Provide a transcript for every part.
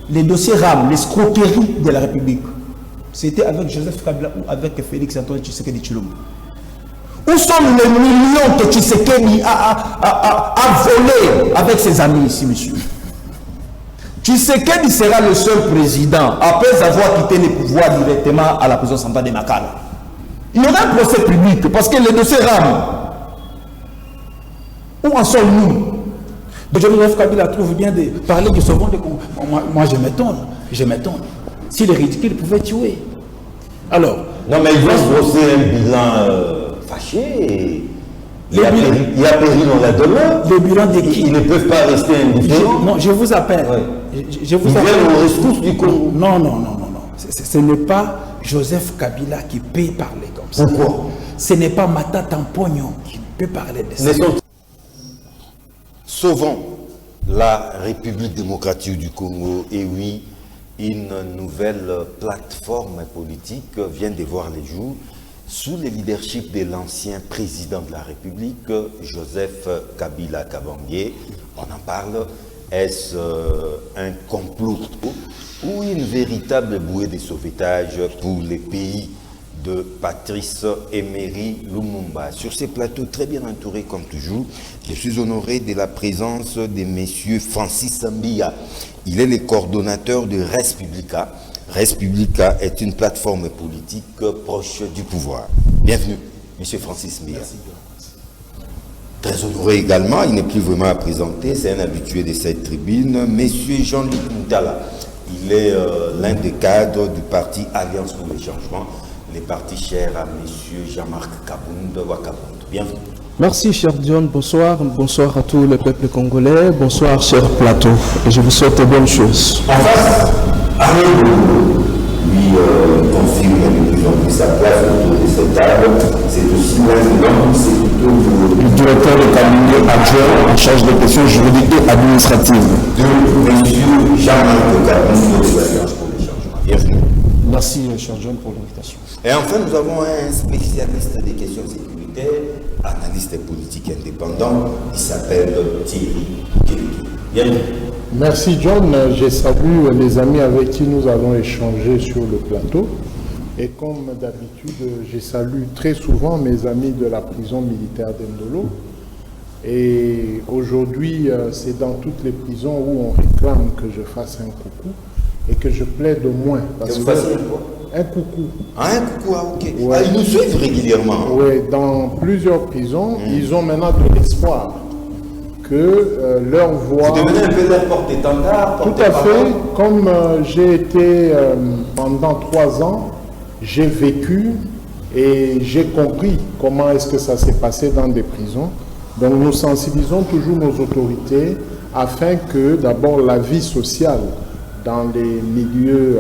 les dossiers RAM, l'escroquerie de la République, c'était avec Joseph Kabila ou avec Félix Antoine Tshisekedi Tshilombo? Où sont les millions que Tshisekedi a volés avec ses amis ici, monsieur? Tshisekedi sera le seul président, après avoir quitté les pouvoirs directement à la prison centrale de Makala. Il y aura un procès public, parce que les dossiers RAM, où en sommes-nous? Joseph Kabila trouve bien de parler de sauvons de Congo. Moi, je m'étonne. Si les ridicules pouvaient tuer. Alors. Non, mais ils vont se brosser un bilan fâché. Il a péri dans la demeure. Le bilan de qui? Ils ne peuvent pas rester indifférents. Non, je vous appelle. Ouais. Ils viennent aux ressources du Congo. Non. Ce n'est pas Joseph Kabila qui peut parler comme ça. Pourquoi? Ce n'est pas Matata Mpognon qui peut parler de ça. Sauvons la République démocratique du Congo. Et oui, une nouvelle plateforme politique vient de voir les jours sous le leadership de l'ancien président de la République, Joseph Kabila Kabange. On en parle. Est-ce un complot ou une véritable bouée de sauvetage pour les pays de Patrice Emery Lumumba? Sur ces plateaux très bien entourés comme toujours, je suis honoré de la présence de messieurs Francis Mbia. Il est le coordonnateur de Res Publica. Res Publica est une plateforme politique proche du pouvoir. Bienvenue, monsieur Francis Mbia. Merci. Très honoré également, il n'est plus vraiment à présenter, c'est un habitué de cette tribune, monsieur Jean-Luc Moutala. Il est l'un des cadres du parti Alliance pour le Changement, les partis chers à monsieur Jean-Marc Kabound Wakabound. Bienvenue. Merci, cher John. Bonsoir. Bonsoir à tout le peuple congolais. Bonsoir, cher plateau. Et je vous souhaite de bonnes choses. En face, Arnaud Boulou, lui, confirme de plus en plus sa place autour de cette table. C'est aussi l'un de l'homme, c'est plutôt le directeur de cabinet adjoint en charge des questions juridiques et administratives. De monsieur Jean-Marc Kabound de l'Alliance pour le Changement. Bienvenue. Merci, cher John, pour l'invitation. Et enfin, nous avons un spécialiste des questions sécuritaires, analyste politique indépendant, il s'appelle Thierry Kéliké. Bienvenue. Merci John, je salue les amis avec qui nous allons échanger sur le plateau. Et comme d'habitude, je salue très souvent mes amis de la prison militaire d'Endolo. Et aujourd'hui, c'est dans toutes les prisons où on réclame que je fasse un coucou et que je plaide au moins. Parce que vous fassiez quoi? Un coucou. Ah, un coucou, ah, ok. Ouais. Ah, ils nous suivent régulièrement. Oui, dans plusieurs prisons, ils ont maintenant de l'espoir que leur voix... Vous devenez un peu leur porte-étendard. Tout à fait. Comme j'ai été pendant 3 ans, j'ai vécu et j'ai compris comment est-ce que ça s'est passé dans des prisons. Donc nous sensibilisons toujours nos autorités afin que d'abord la vie sociale dans les milieux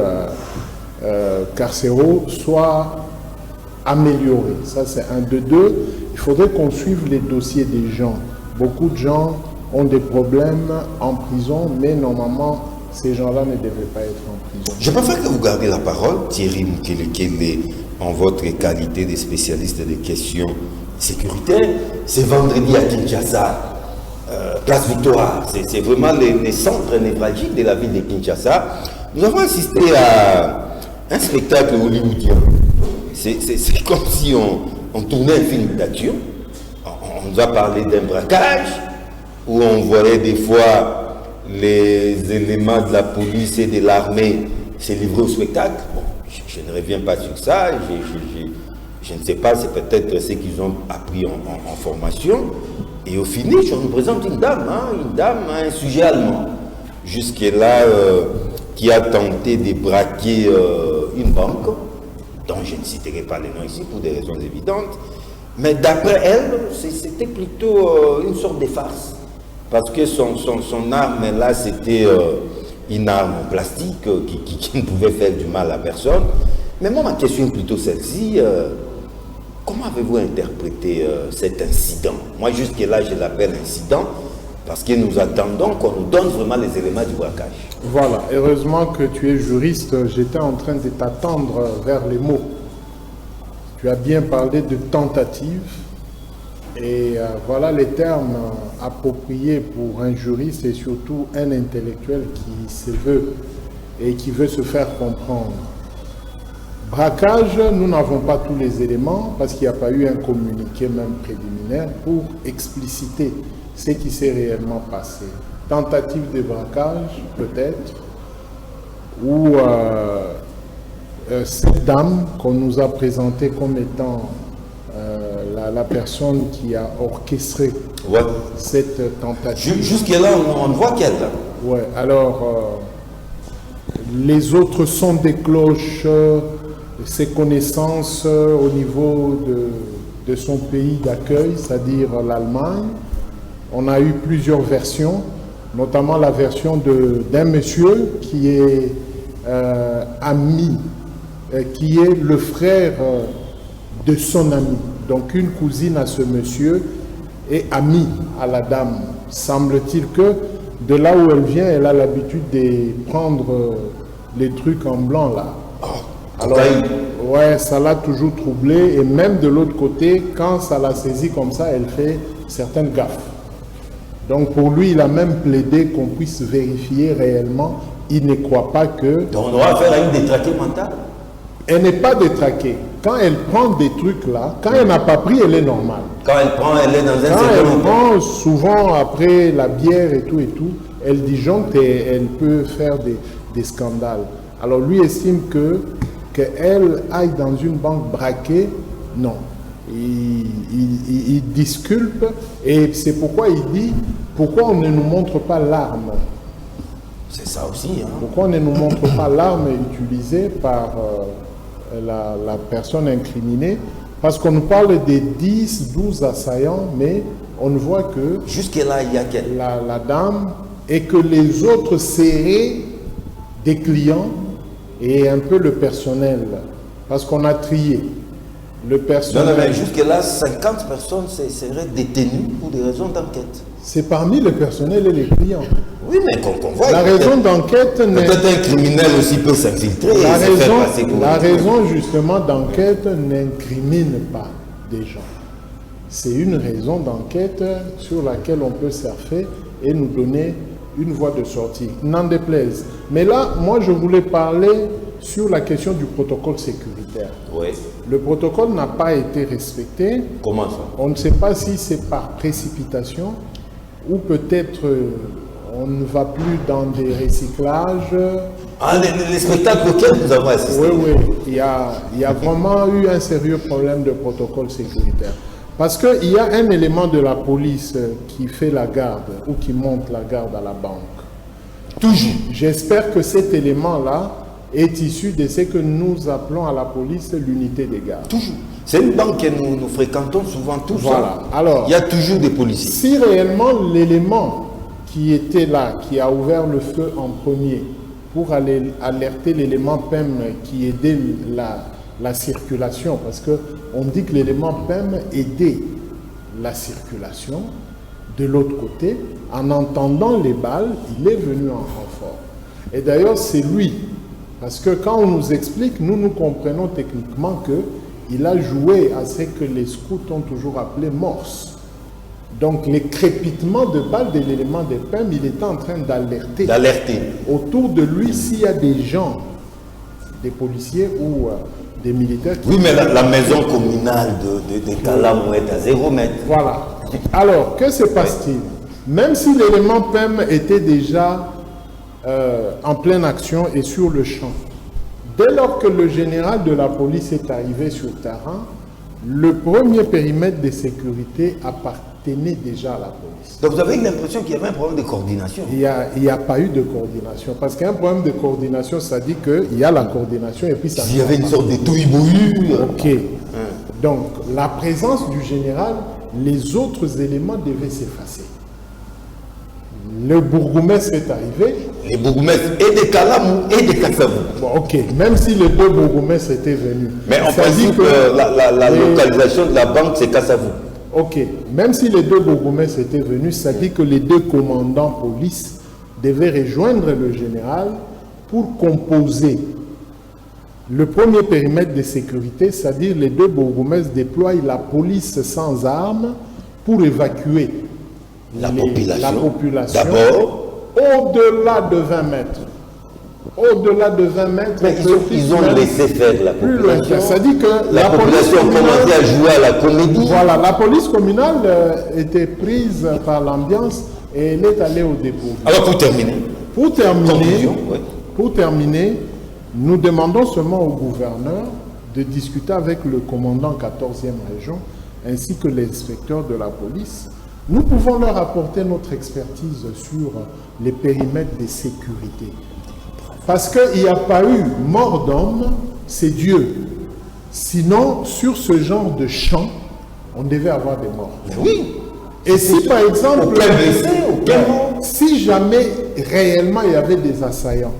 carcéraux soit améliorée. Ça c'est un de deux. Il faudrait qu'on suive les dossiers des gens. Beaucoup de gens ont des problèmes en prison, mais normalement, ces gens-là ne devaient pas être en prison. Je préfère que vous gardiez la parole, Thierry Moukelekele, en votre qualité de spécialiste des questions sécuritaires. C'est vendredi à Kinshasa, Place Victoire. C'est vraiment les centres névralgiques de la ville de Kinshasa. Nous avons assisté à un spectacle hollywoodien. C'est comme si on tournait un film d'action. On nous a parlé d'un braquage où on voyait des fois les éléments de la police et de l'armée se livrer au spectacle. Bon, je ne reviens pas sur ça. Je ne sais pas, c'est peut-être ce qu'ils ont appris en formation. Et au finish, on nous présente une dame, un sujet allemand, jusque-là, qui a tenté de braquer une banque, dont je ne citerai pas les noms ici pour des raisons évidentes. Mais d'après elle, c'était plutôt une sorte de farce. Parce que son arme, là, c'était une arme en plastique qui ne pouvait faire du mal à personne. Mais moi, ma question est plutôt celle-ci. Comment avez-vous interprété cet incident? Moi, jusque-là, je l'appelle incident parce que nous attendons qu'on nous donne vraiment les éléments du braquage. Voilà. Heureusement que tu es juriste. J'étais en train de t'attendre vers les mots. Tu as bien parlé de tentative et voilà les termes appropriés pour un juriste et surtout un intellectuel qui se veut et qui veut se faire comprendre. Braquage, nous n'avons pas tous les éléments parce qu'il n'y a pas eu un communiqué même préliminaire pour expliciter ce qui s'est réellement passé. Tentative de braquage, peut-être, ou cette dame qu'on nous a présentée comme étant la personne qui a orchestré cette tentative. Jusque-là, on voit qu'elle. Ouais, alors, les autres sons des cloches, ses connaissances au niveau de son pays d'accueil, c'est-à-dire l'Allemagne. On a eu plusieurs versions, notamment la version d'un monsieur qui est ami, qui est le frère de son ami. Donc une cousine à ce monsieur est amie à la dame. Semble-t-il que de là où elle vient, elle a l'habitude de prendre les trucs en blanc là. Alors, ouais, ça l'a toujours troublé, et même de l'autre côté, quand ça l'a saisi comme ça, elle fait certaines gaffes. Donc pour lui, il a même plaidé qu'on puisse vérifier réellement. Il ne croit pas que... Donc on doit faire une détraquée mentale. Elle n'est pas détraquée. Quand elle prend des trucs là, quand elle n'a pas pris, elle est normale. Quand elle prend, elle est dans un Quand certain elle moment. prend, souvent après la bière et tout, elle disjoncte et elle peut faire des scandales. Alors lui estime qu'elle aille dans une banque braquée, non. Il disculpe, et c'est pourquoi il dit, pourquoi on ne nous montre pas l'arme? C'est ça aussi. Hein. Pourquoi on ne nous montre pas l'arme utilisée par la personne incriminée? Parce qu'on nous parle des 10, 12 assaillants, mais on ne voit que jusque-là, il y a qu'elle. La dame, et que les autres serrés des clients et un peu le personnel, parce qu'on a trié le personnel. Non, mais jusque-là, 50 personnes seraient détenues pour des raisons d'enquête. C'est parmi le personnel et les clients. Oui, mais qu'on voit. La raison d'enquête n'est... Peut-être un criminel aussi peut s'infiltrer. La raison justement d'enquête n'incrimine pas des gens. C'est une raison d'enquête sur laquelle on peut surfer et nous donner une voie de sortie, n'en déplaise. Mais là, moi, je voulais parler sur la question du protocole sécuritaire. Oui. Le protocole n'a pas été respecté. Comment ça? On ne sait pas si c'est par précipitation ou peut-être on ne va plus dans des recyclages. Ah, les spectacles auxquels nous avons assisté. Oui, oui. Il y a vraiment eu un sérieux problème de protocole sécuritaire. Parce qu'il y a un élément de la police qui fait la garde ou qui monte la garde à la banque. Toujours. J'espère que cet élément-là est issu de ce que nous appelons à la police l'unité des gardes. Toujours. C'est une banque que nous fréquentons souvent tous. Voilà. Alors, il y a toujours des policiers. Si réellement l'élément qui était là, qui a ouvert le feu en premier pour aller alerter l'élément PEM qui aidait la circulation, parce qu'on dit que l'élément PEM aidait la circulation, de l'autre côté, en entendant les balles, il est venu en renfort. Et d'ailleurs, c'est lui, parce que quand on nous explique, nous comprenons techniquement qu'il a joué à ce que les scouts ont toujours appelé morse. Donc les crépitements de balles de l'élément de PEM, il était en train d'alerter. Autour de lui, s'il y a des gens, des policiers ou des militaires. Oui, mais la maison communale de Kalamou est à 0 mètre. Voilà. Alors, que se passe-t-il? Même si l'élément PEM était déjà en pleine action et sur le champ, dès lors que le général de la police est arrivé sur le terrain, le premier périmètre de sécurité appartenait déjà à la police. Donc vous avez l'impression qu'il y avait un problème de coordination? Il n'y a pas eu de coordination. Parce qu'un problème de coordination, ça dit qu'il y a la coordination et puis ça... Il y avait une sorte de touille-bouillu. Ok. Donc, la présence du général, les autres éléments devaient s'effacer. Le bourgmestre est arrivé. Les bourgmestres et de Kalamou et de Kassavou. Bon, ok, même si les deux bourgmestres étaient venus. Mais on dit que la localisation de la banque, c'est Kassavou. Ok, même si les deux bourgmestres étaient venus, ça dit que les deux commandants police devaient rejoindre le général pour composer le premier périmètre de sécurité, c'est-à-dire les deux bourgmestres déploient la police sans armes pour évacuer la population d'abord au-delà de 20 mètres. au-delà de 20 mètres. Mais ils ont laissé faire la population. Ça dit que la population commençait à jouer à la comédie. Voilà, la police communale était prise par l'ambiance et elle est allée au dépôt. Alors Pour terminer, nous demandons seulement au gouverneur de discuter avec le commandant 14e région ainsi que l'inspecteur de la police. Nous pouvons leur apporter notre expertise sur les périmètres de sécurité. Parce qu'il n'y a pas eu mort d'homme, c'est Dieu. Sinon, sur ce genre de champ, on devait avoir des morts. Oui. Et si par exemple, si jamais réellement il y avait des assaillants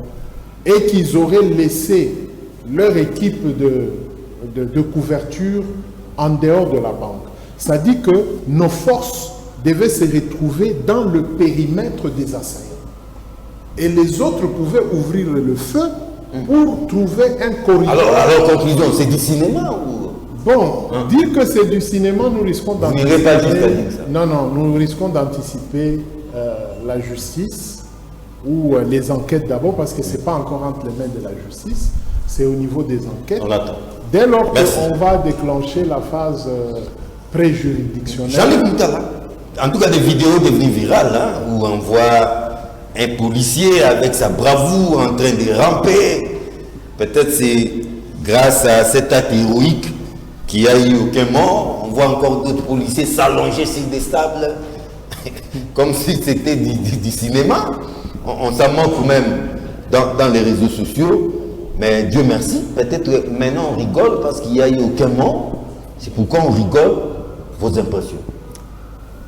et qu'ils auraient laissé leur équipe de couverture en dehors de la banque, ça dit que nos forces devaient se retrouver dans le périmètre des assaillants. Et les autres pouvaient ouvrir le feu pour trouver un corridor. Alors conclusion, c'est du cinéma ou... Bon, dire que c'est du cinéma, nous risquons d'anticiper... Vous n'irez pas jusqu'à dire ça. Non, nous risquons d'anticiper la justice ou les enquêtes d'abord, parce que ce n'est pas encore entre les mains de la justice, c'est au niveau des enquêtes. On attend. Dès lors qu'on va déclencher la phase préjuridictionnelle... Jean-Luc Moutala, en tout cas des vidéos devenues virales, où on voit un policier avec sa bravoure en train de ramper. Peut-être c'est grâce à cet acte héroïque qu'il n'y a eu aucun mort. On voit encore d'autres policiers s'allonger sur des stables, comme si c'était du cinéma. On s'en moque même dans les réseaux sociaux. Mais Dieu merci, peut-être maintenant on rigole parce qu'il n'y a eu aucun mort. C'est pourquoi on rigole. Vos impressions?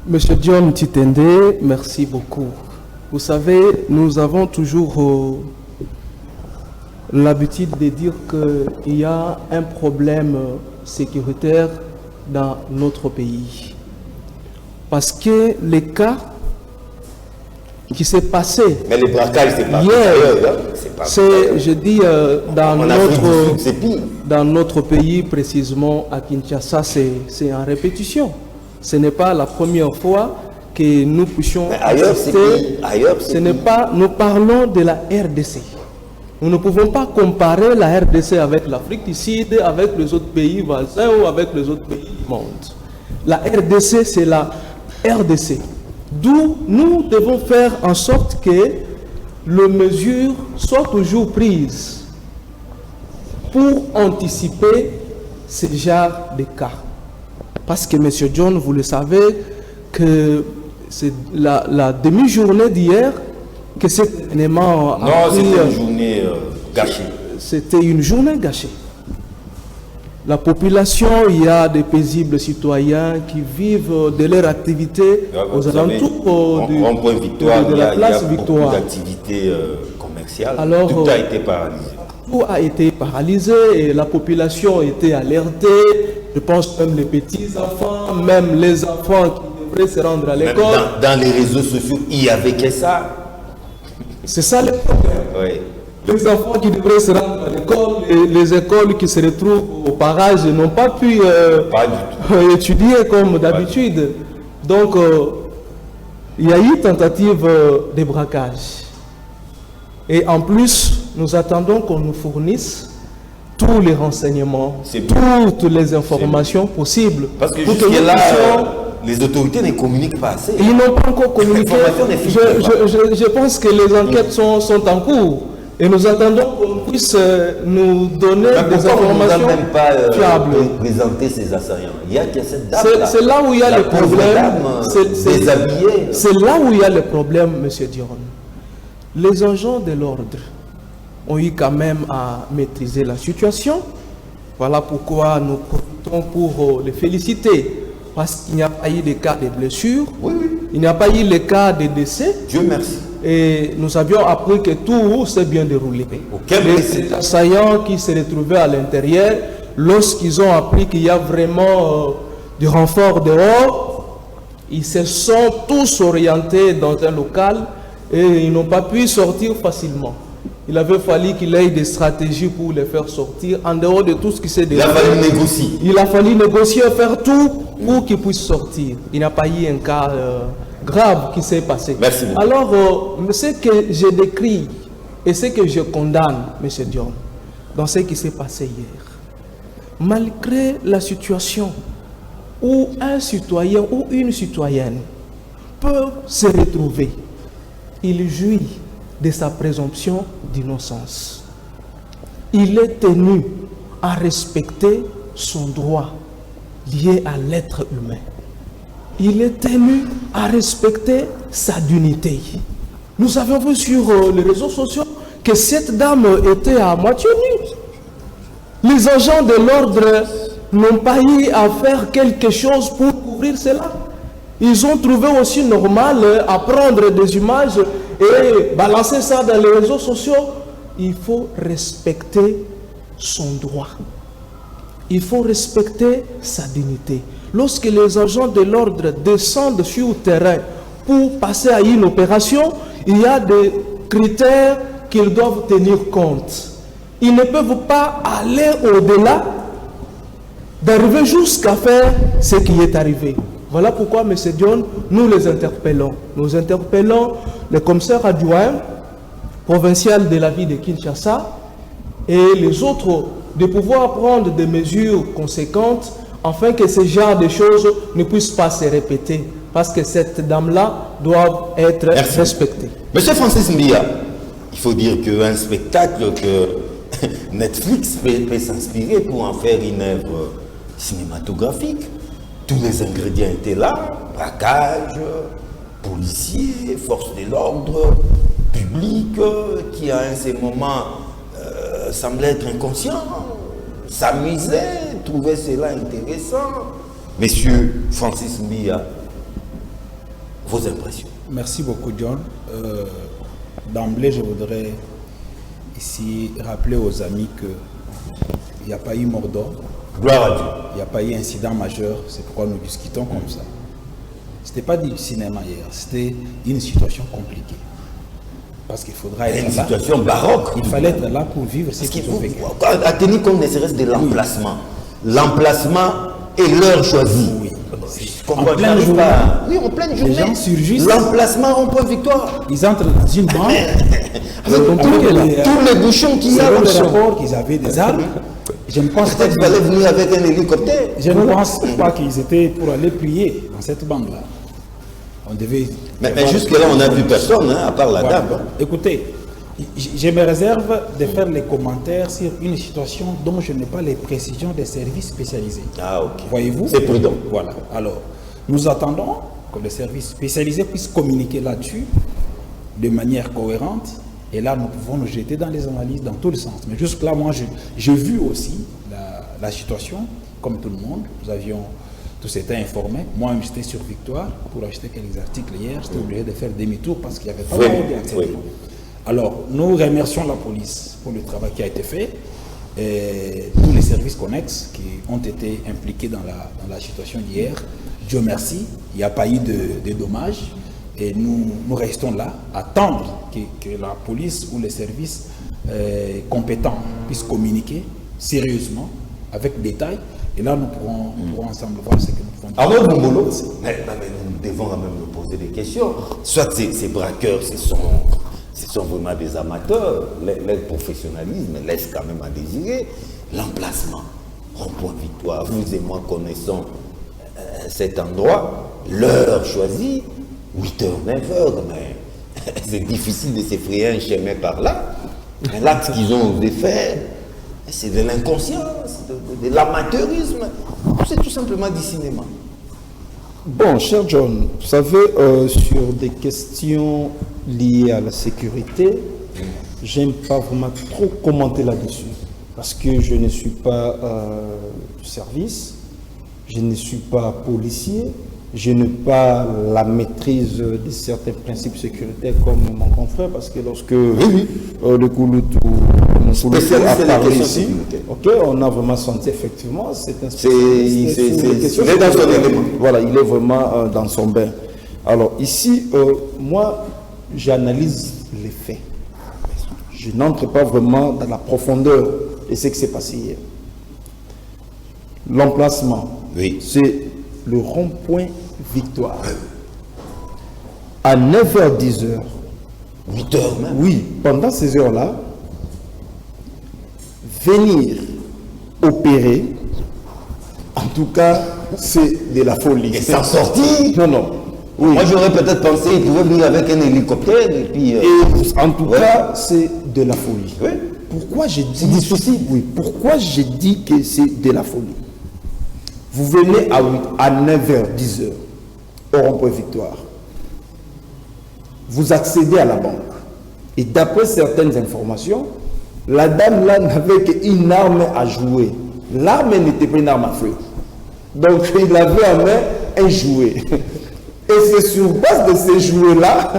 Monsieur John Titende, merci beaucoup. Vous savez, nous avons toujours l'habitude de dire qu'il y a un problème sécuritaire dans notre pays. Parce que les cas qui s'est passé... Mais les braquages, c'est pas... je dis, dans notre pays, précisément à Kinshasa, c'est en répétition. Ce n'est pas la première fois que nous puissions nous parlons de la RDC. Nous ne pouvons pas comparer la RDC avec l'Afrique du Sud, avec les autres pays voisins ou avec les autres pays du monde. La RDC, c'est la RDC. D'où nous devons faire en sorte que les mesures soient toujours prises pour anticiper ce genre de cas. Parce que, M. John, vous le savez, que c'est la demi-journée d'hier que cet élément a pris... Non, c'était une journée gâchée. C'était une journée gâchée. La population, il y a des paisibles citoyens qui vivent de leur activité aux alentours de la place Victoire. Beaucoup d'activités commerciales. Alors, tout a été paralysé. Tout a été paralysé et la population a été alertée. Je pense même les petits-enfants, même les enfants qui devraient se rendre à l'école. Dans les réseaux sociaux, il n'y avait que ça. C'est ça le problème. Oui. Les enfants qui devraient se rendre à l'école et les écoles qui se retrouvent au parage n'ont pas pu étudier comme d'habitude. Donc, il y a eu tentative de braquage. Et en plus, nous attendons qu'on nous fournisse tous les renseignements, toutes les informations possibles. Parce que jusque-là, les autorités ne communiquent pas assez. Ils n'ont pas encore communiqué. Je pense que les enquêtes sont en cours. Et nous attendons qu'on puisse nous donner des informations fiables. Présenter ces assaillants. Il y a que cette dame-là. C'est là où il y a le problème. C'est là où il y a le problème, M. Dion. Les agents de l'ordre ont eu quand même à maîtriser la situation. Voilà pourquoi nous profitons pour les féliciter. Parce qu'il n'y a pas eu de cas de blessures. Oui. Il n'y a pas eu le cas de décès. Dieu merci. Et nous avions appris que tout s'est bien déroulé. Les assaillants qui se retrouvaient à l'intérieur, lorsqu'ils ont appris qu'il y a vraiment du renfort dehors, ils se sont tous orientés dans un local et ils n'ont pas pu sortir facilement. Il avait fallu qu'il ait des stratégies pour les faire sortir en dehors de tout ce qui s'est déroulé. Il a fallu négocier. Il a fallu négocier, faire tout pour qu'ils puissent sortir. Il n'y a pas eu un cas grave qui s'est passé. Merci beaucoup. Alors, ce que j'ai décrit Et ce que je condamne, M. John, dans ce qui s'est passé hier, malgré la situation où un citoyen ou une citoyenne peut se retrouver, il jouit de sa présomption d'innocence. Il est tenu à respecter son droit lié à l'être humain. Il est tenu à respecter sa dignité. Nous avons vu sur les réseaux sociaux que cette dame était à moitié nue. Les agents de l'ordre n'ont pas eu à faire quelque chose pour couvrir cela. Ils ont trouvé aussi normal à prendre des images et balancer ça dans les réseaux sociaux. Il faut respecter son droit. Il faut respecter sa dignité. Lorsque les agents de l'ordre descendent sur le terrain pour passer à une opération, il y a des critères qu'ils doivent tenir compte. Ils ne peuvent pas aller au-delà d'arriver jusqu'à faire ce qui est arrivé. Voilà pourquoi, M. John, nous les interpellons. Nous interpellons le commissaire adjoint provincial de la ville de Kinshasa et les autres de pouvoir prendre des mesures conséquentes afin que ce genre de choses ne puissent pas se répéter. Parce que cette dame-là doit être respectée. Monsieur Francis Mbia, il faut dire qu'un spectacle que Netflix peut s'inspirer pour en faire une œuvre cinématographique. Tous les ingrédients étaient là, braquage, policiers, forces de l'ordre, public, qui à un certain moment semblait être inconscient, s'amusait, trouvait cela intéressant. Monsieur Francis Mbia, vos impressions? Merci beaucoup, John. D'emblée, je voudrais ici rappeler aux amis qu'il n'y a pas eu mort d'homme. Gloire à Dieu. Il n'y a pas eu incident majeur, c'est pourquoi nous discutons comme ça. Ce n'était pas du cinéma hier, c'était une situation compliquée. Parce qu'il faudra être une là. situation baroque. Il fallait être là pour vivre ce qu'ils ont vécu. À tenir compte ne serait-ce de l'emplacement. L'emplacement et l'heure choisie. Oui. En pleine journée. Oui, en pleine journée. Les gens surgissent. L'emplacement en point victoire. Ils entrent dans une banque. Avec tous les bouchons qu'il y a. Selon le rapport qu'ils avaient des armes. Je ne pense pas Peut-être qu'il fallait venir avec un hélicoptère. Je ne pense pas qu'ils étaient pour aller prier dans cette banque-là. On devait. Mais jusque-là, on n'a vu personne, hein, à part la dame. Écoutez, je me réserve de faire les commentaires sur une situation dont je n'ai pas les précisions des services spécialisés. Ah, ok. Voyez-vous? C'est prudent. Voilà. Alors, nous attendons que les services spécialisés puissent communiquer là-dessus de manière cohérente. Et là, nous pouvons nous jeter dans les analyses dans tous les sens. Mais jusque-là, moi, j'ai vu aussi la situation, comme tout le monde. Nous avions tous été informés. Moi, j'étais sur Victoire pour acheter quelques articles hier. J'étais obligé de faire demi-tour parce qu'il n'y avait pas de renseignements. Alors, nous remercions la police pour le travail qui a été fait. Et tous les services connexes qui ont été impliqués dans la situation d'hier. Dieu merci, il n'y a pas eu de dommages. Et nous restons là, attendre que la police ou les services compétents puissent communiquer sérieusement, avec détail. Et là, nous pourrons ensemble voir ce que nous pouvons dire. Alors, Bombolo, mais nous devons quand même nous poser des questions. Soit ces braqueurs, ce sont vraiment des amateurs. Leur professionnalisme laisse quand même à désirer. L'emplacement, rond-point Victoire, vous et moi connaissons cet endroit, l'heure choisie. 8h, 9h, mais c'est difficile de s'effrayer un chemin par là. Mais l'acte qu'ils ont osé faire, c'est de l'inconscience, de l'amateurisme. C'est tout simplement du cinéma. Bon, cher John, vous savez, sur des questions liées à la sécurité, j'aime pas vraiment trop commenter là-dessus. Parce que je ne suis pas du service, je ne suis pas policier, je n'ai pas la maîtrise de certains principes sécuritaires comme mon confrère, parce que lorsque le Kouloutou a parlé ici, on a vraiment senti effectivement c'est un spécialiste. Il est dans son élément. Voilà, il est vraiment dans son bain. Alors ici, moi, j'analyse les faits. Je n'entre pas vraiment dans la profondeur de ce qui s'est passé hier. L'emplacement, c'est le rond-point Victoire. À 9h-10h, 8 heures même. Oui, pendant ces heures-là, venir opérer, en tout cas, c'est de la folie. Et s'en sortir. Non, non. Oui. Moi, j'aurais peut-être pensé qu'il pouvait venir avec un hélicoptère et puis... Et en tout ouais. cas, c'est de la folie. Oui. Pourquoi j'ai dit... C'est difficile. Oui, pourquoi j'ai dit que c'est de la folie? Vous venez à 9h, 10h, au rond-point Victoire. Vous accédez à la banque. Et d'après certaines informations, la dame là n'avait qu'une arme à jouer. L'arme n'était pas une arme à feu. Donc il avait en main un jouet. Et c'est sur base de ces jouets-là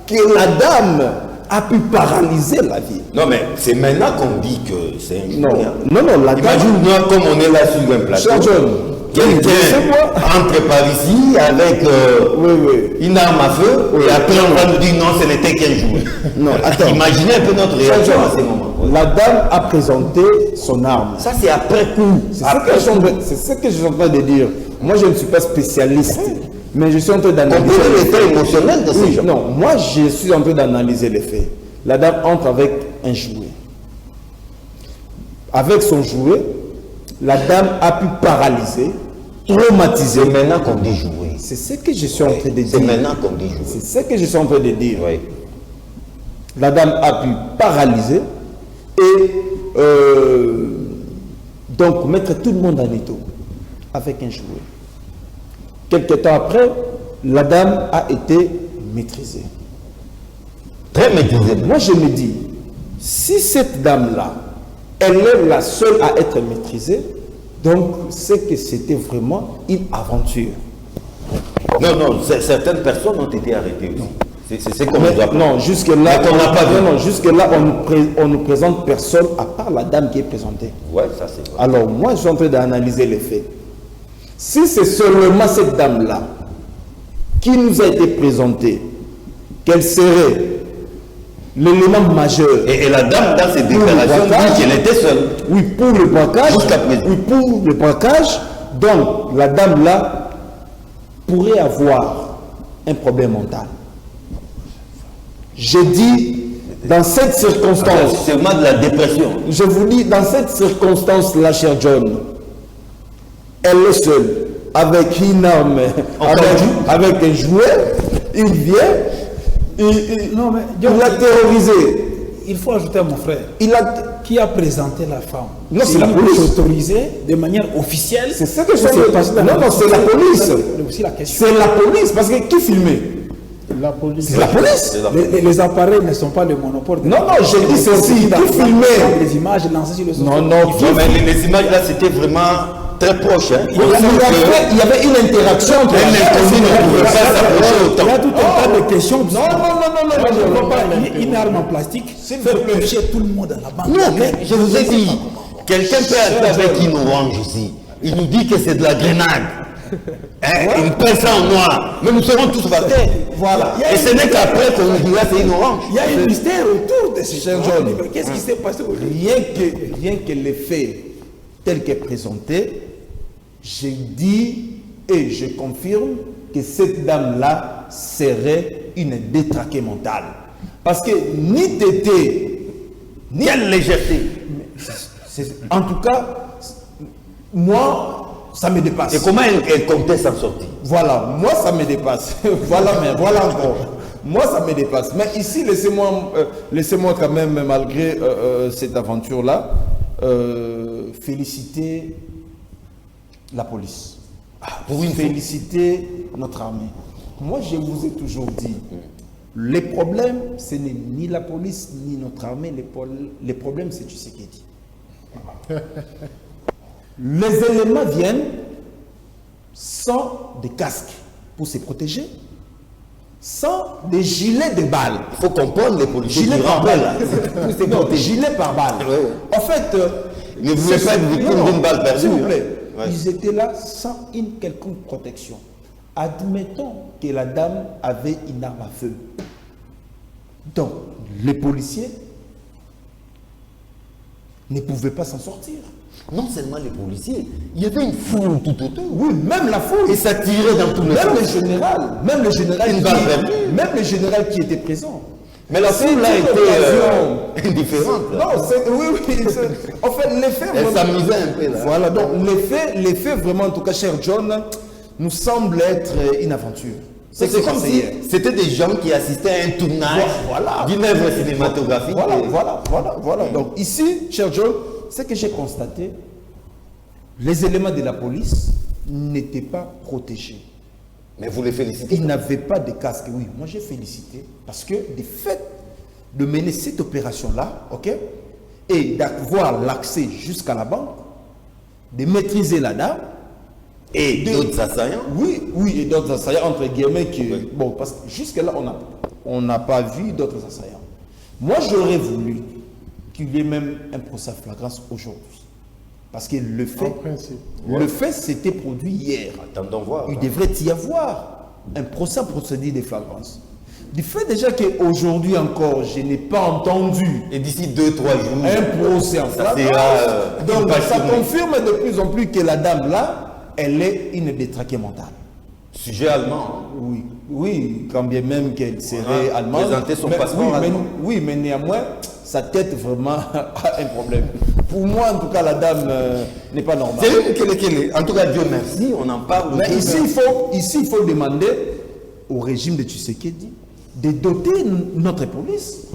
que la dame a pu paralyser la vie. Non, mais c'est maintenant qu'on dit que c'est un Non, jouet, hein. non, non, la dame... Imagine-moi comme on est là sur un plateau. Cher John, Quelqu'un entre par ici avec oui, oui. une arme à feu et après on va nous dire non, ce n'était qu'un jouet. Non, attends. Imaginez un peu notre réaction à ce moment. La dame a présenté son arme. Ça, c'est après coup. C'est ce que je suis en train de dire. Moi, je ne suis pas spécialiste, mais je suis en train d'analyser. Comprenez l'état émotionnel de ces gens. Non, moi, je suis en train d'analyser les faits. La dame entre avec un jouet. Avec son jouet, la dame a pu paralyser, traumatiser. C'est maintenant qu'on dit jouer. C'est ce que je suis en train de dire. C'est maintenant qu'on dit jouer. C'est ce que je suis en train de dire. Oui. La dame a pu paralyser et donc mettre tout le monde en étau avec un jouet. Quelque temps après, la dame a été maîtrisée. Très maîtrisé. Moi, je me dis, si cette dame-là, elle est la seule à être maîtrisée, donc c'est que c'était vraiment une aventure. Non, non, certaines personnes ont été arrêtées aussi. C'est ce qu'on nous Mais, apprend. non, jusque-là, Mais qu'on n'a pas vu. non, jusque-là, on ne présente personne à part la dame qui est présentée. Ouais, ça c'est vrai. Alors, moi, je suis en train d'analyser les faits. Si c'est seulement cette dame-là qui nous a été présentée, quelle serait l'élément majeur? Et la dame, dans ses déclarations, dit qu'elle était seule. Oui, pour le braquage. Jusqu'à présent. Oui, pour le braquage. Donc, la dame-là pourrait avoir un problème mental. J'ai dit, dans cette circonstance, C'est vraiment de la dépression. je vous dis, dans cette circonstance-là, cher John, elle est seule, avec une arme, avec un jouet, il vient, Non, mais il l'a terrorisé. il faut ajouter à mon frère Il a... qui a présenté la femme. Non, c'est la une police. autorisée de manière officielle. C'est ça que je C'est veux pas- dire. Non, non, c'est la police. C'est aussi la question. C'est la police, parce que qui filmait? La police. C'est la police. Les appareils ne sont pas le monopole. Non, non, j'ai dit ceci, qui filmait? Les images lancées sur le social. Non, non, Non, mais les images là, c'était vraiment très proche. Hein. il y avait une interaction entre Un inconnu ne pouvait pas s'approcher Il y autant. a tout un tas de questions. Non, non, non, non, Moi, je ne non, vois pas non, une arme en plastique faire toucher tout le monde à la banque. Non, mais je vous ai dit, quelqu'un peut être avec une orange ici. Il nous dit que c'est de la grenade. Hein, il peint ça en noir. Mais nous serons tous par terre. Voilà. Et ce n'est qu'après qu'on nous dira c'est une orange. Il y a un mystère autour de ces Cher gens. John. Qu'est-ce qui s'est passé aujourd'hui? Rien que les faits tels qu'est présenté, j'ai dit et je confirme que cette dame-là serait une détraquée mentale. Parce que ni Tété, ni Quelle légèreté. en tout cas, moi, ça me dépasse. Et comment elle comptait s'en sortir? Voilà, moi ça me dépasse. voilà encore. Moi ça me dépasse. Mais ici, laissez-moi quand même, malgré cette aventure-là, féliciter la police. Pour une Féliciter notre armée. Moi, je vous ai toujours dit, les problèmes, ce n'est ni la police, ni notre armée. Les problèmes, c'est Tshisekedi. Les éléments viennent sans des casques pour se protéger, sans des gilets de balles. Il faut comprendre les policiers Gilet qui par rappellent. balle. Pour se Non, protéger. gilet par balle. Ouais. En fait, Ne voulez pas être victime non, d'une balle perdue, s'il vous hein. plaît, Ouais. ils étaient là sans une quelconque protection. Admettons que la dame avait une arme à feu. Donc, les policiers ne pouvaient pas s'en sortir. Non seulement les policiers, il y avait une foule tout autour. Oui, même la foule. Et ça tirait dans tous les Même sens. le général, même le général, Une balle perdue. même le général qui était présent. Mais la foule a été indifférente. Non, en fait, l'effet... Elle s'amusait un peu là. Voilà, donc l'effet vraiment, en tout cas, cher John, nous semble être une aventure. C'est comme si c'était des gens qui assistaient à un tournage d'une œuvre cinématographique. Voilà. Donc ici, cher John, ce que j'ai constaté, les éléments de la police n'étaient pas protégés. Mais vous les félicitez? Ils n'avaient pas de casque. Oui, moi j'ai félicité parce que du fait de mener cette opération-là, ok, et d'avoir l'accès jusqu'à la banque, de maîtriser la dame, et d'autres assaillants? Oui, et d'autres assaillants, entre guillemets, bon, parce que jusque-là, on n'a pas vu d'autres assaillants. Moi, j'aurais voulu qu'il y ait même un procès à flagrance aujourd'hui. Parce que le fait s'était produit hier. Attendons voir. Il devrait y avoir un procès à procédure de flagrance. Du fait déjà qu'aujourd'hui encore, je n'ai pas entendu. Et d'ici 2-3 jours, un procès en flagrance. Donc, ça confirme de plus en plus que la dame là, elle est une détraquée mentale. Sujet allemand. Oui, quand bien même qu'elle serait allemande. Présenter son passeport allemand. Oui, mais néanmoins, sa tête vraiment a un problème. Pour moi, en tout cas, la dame n'est pas normale. En tout cas, Dieu merci, on en parle. Mais ici, il faut demander au régime de Tshisekedi de doter notre police.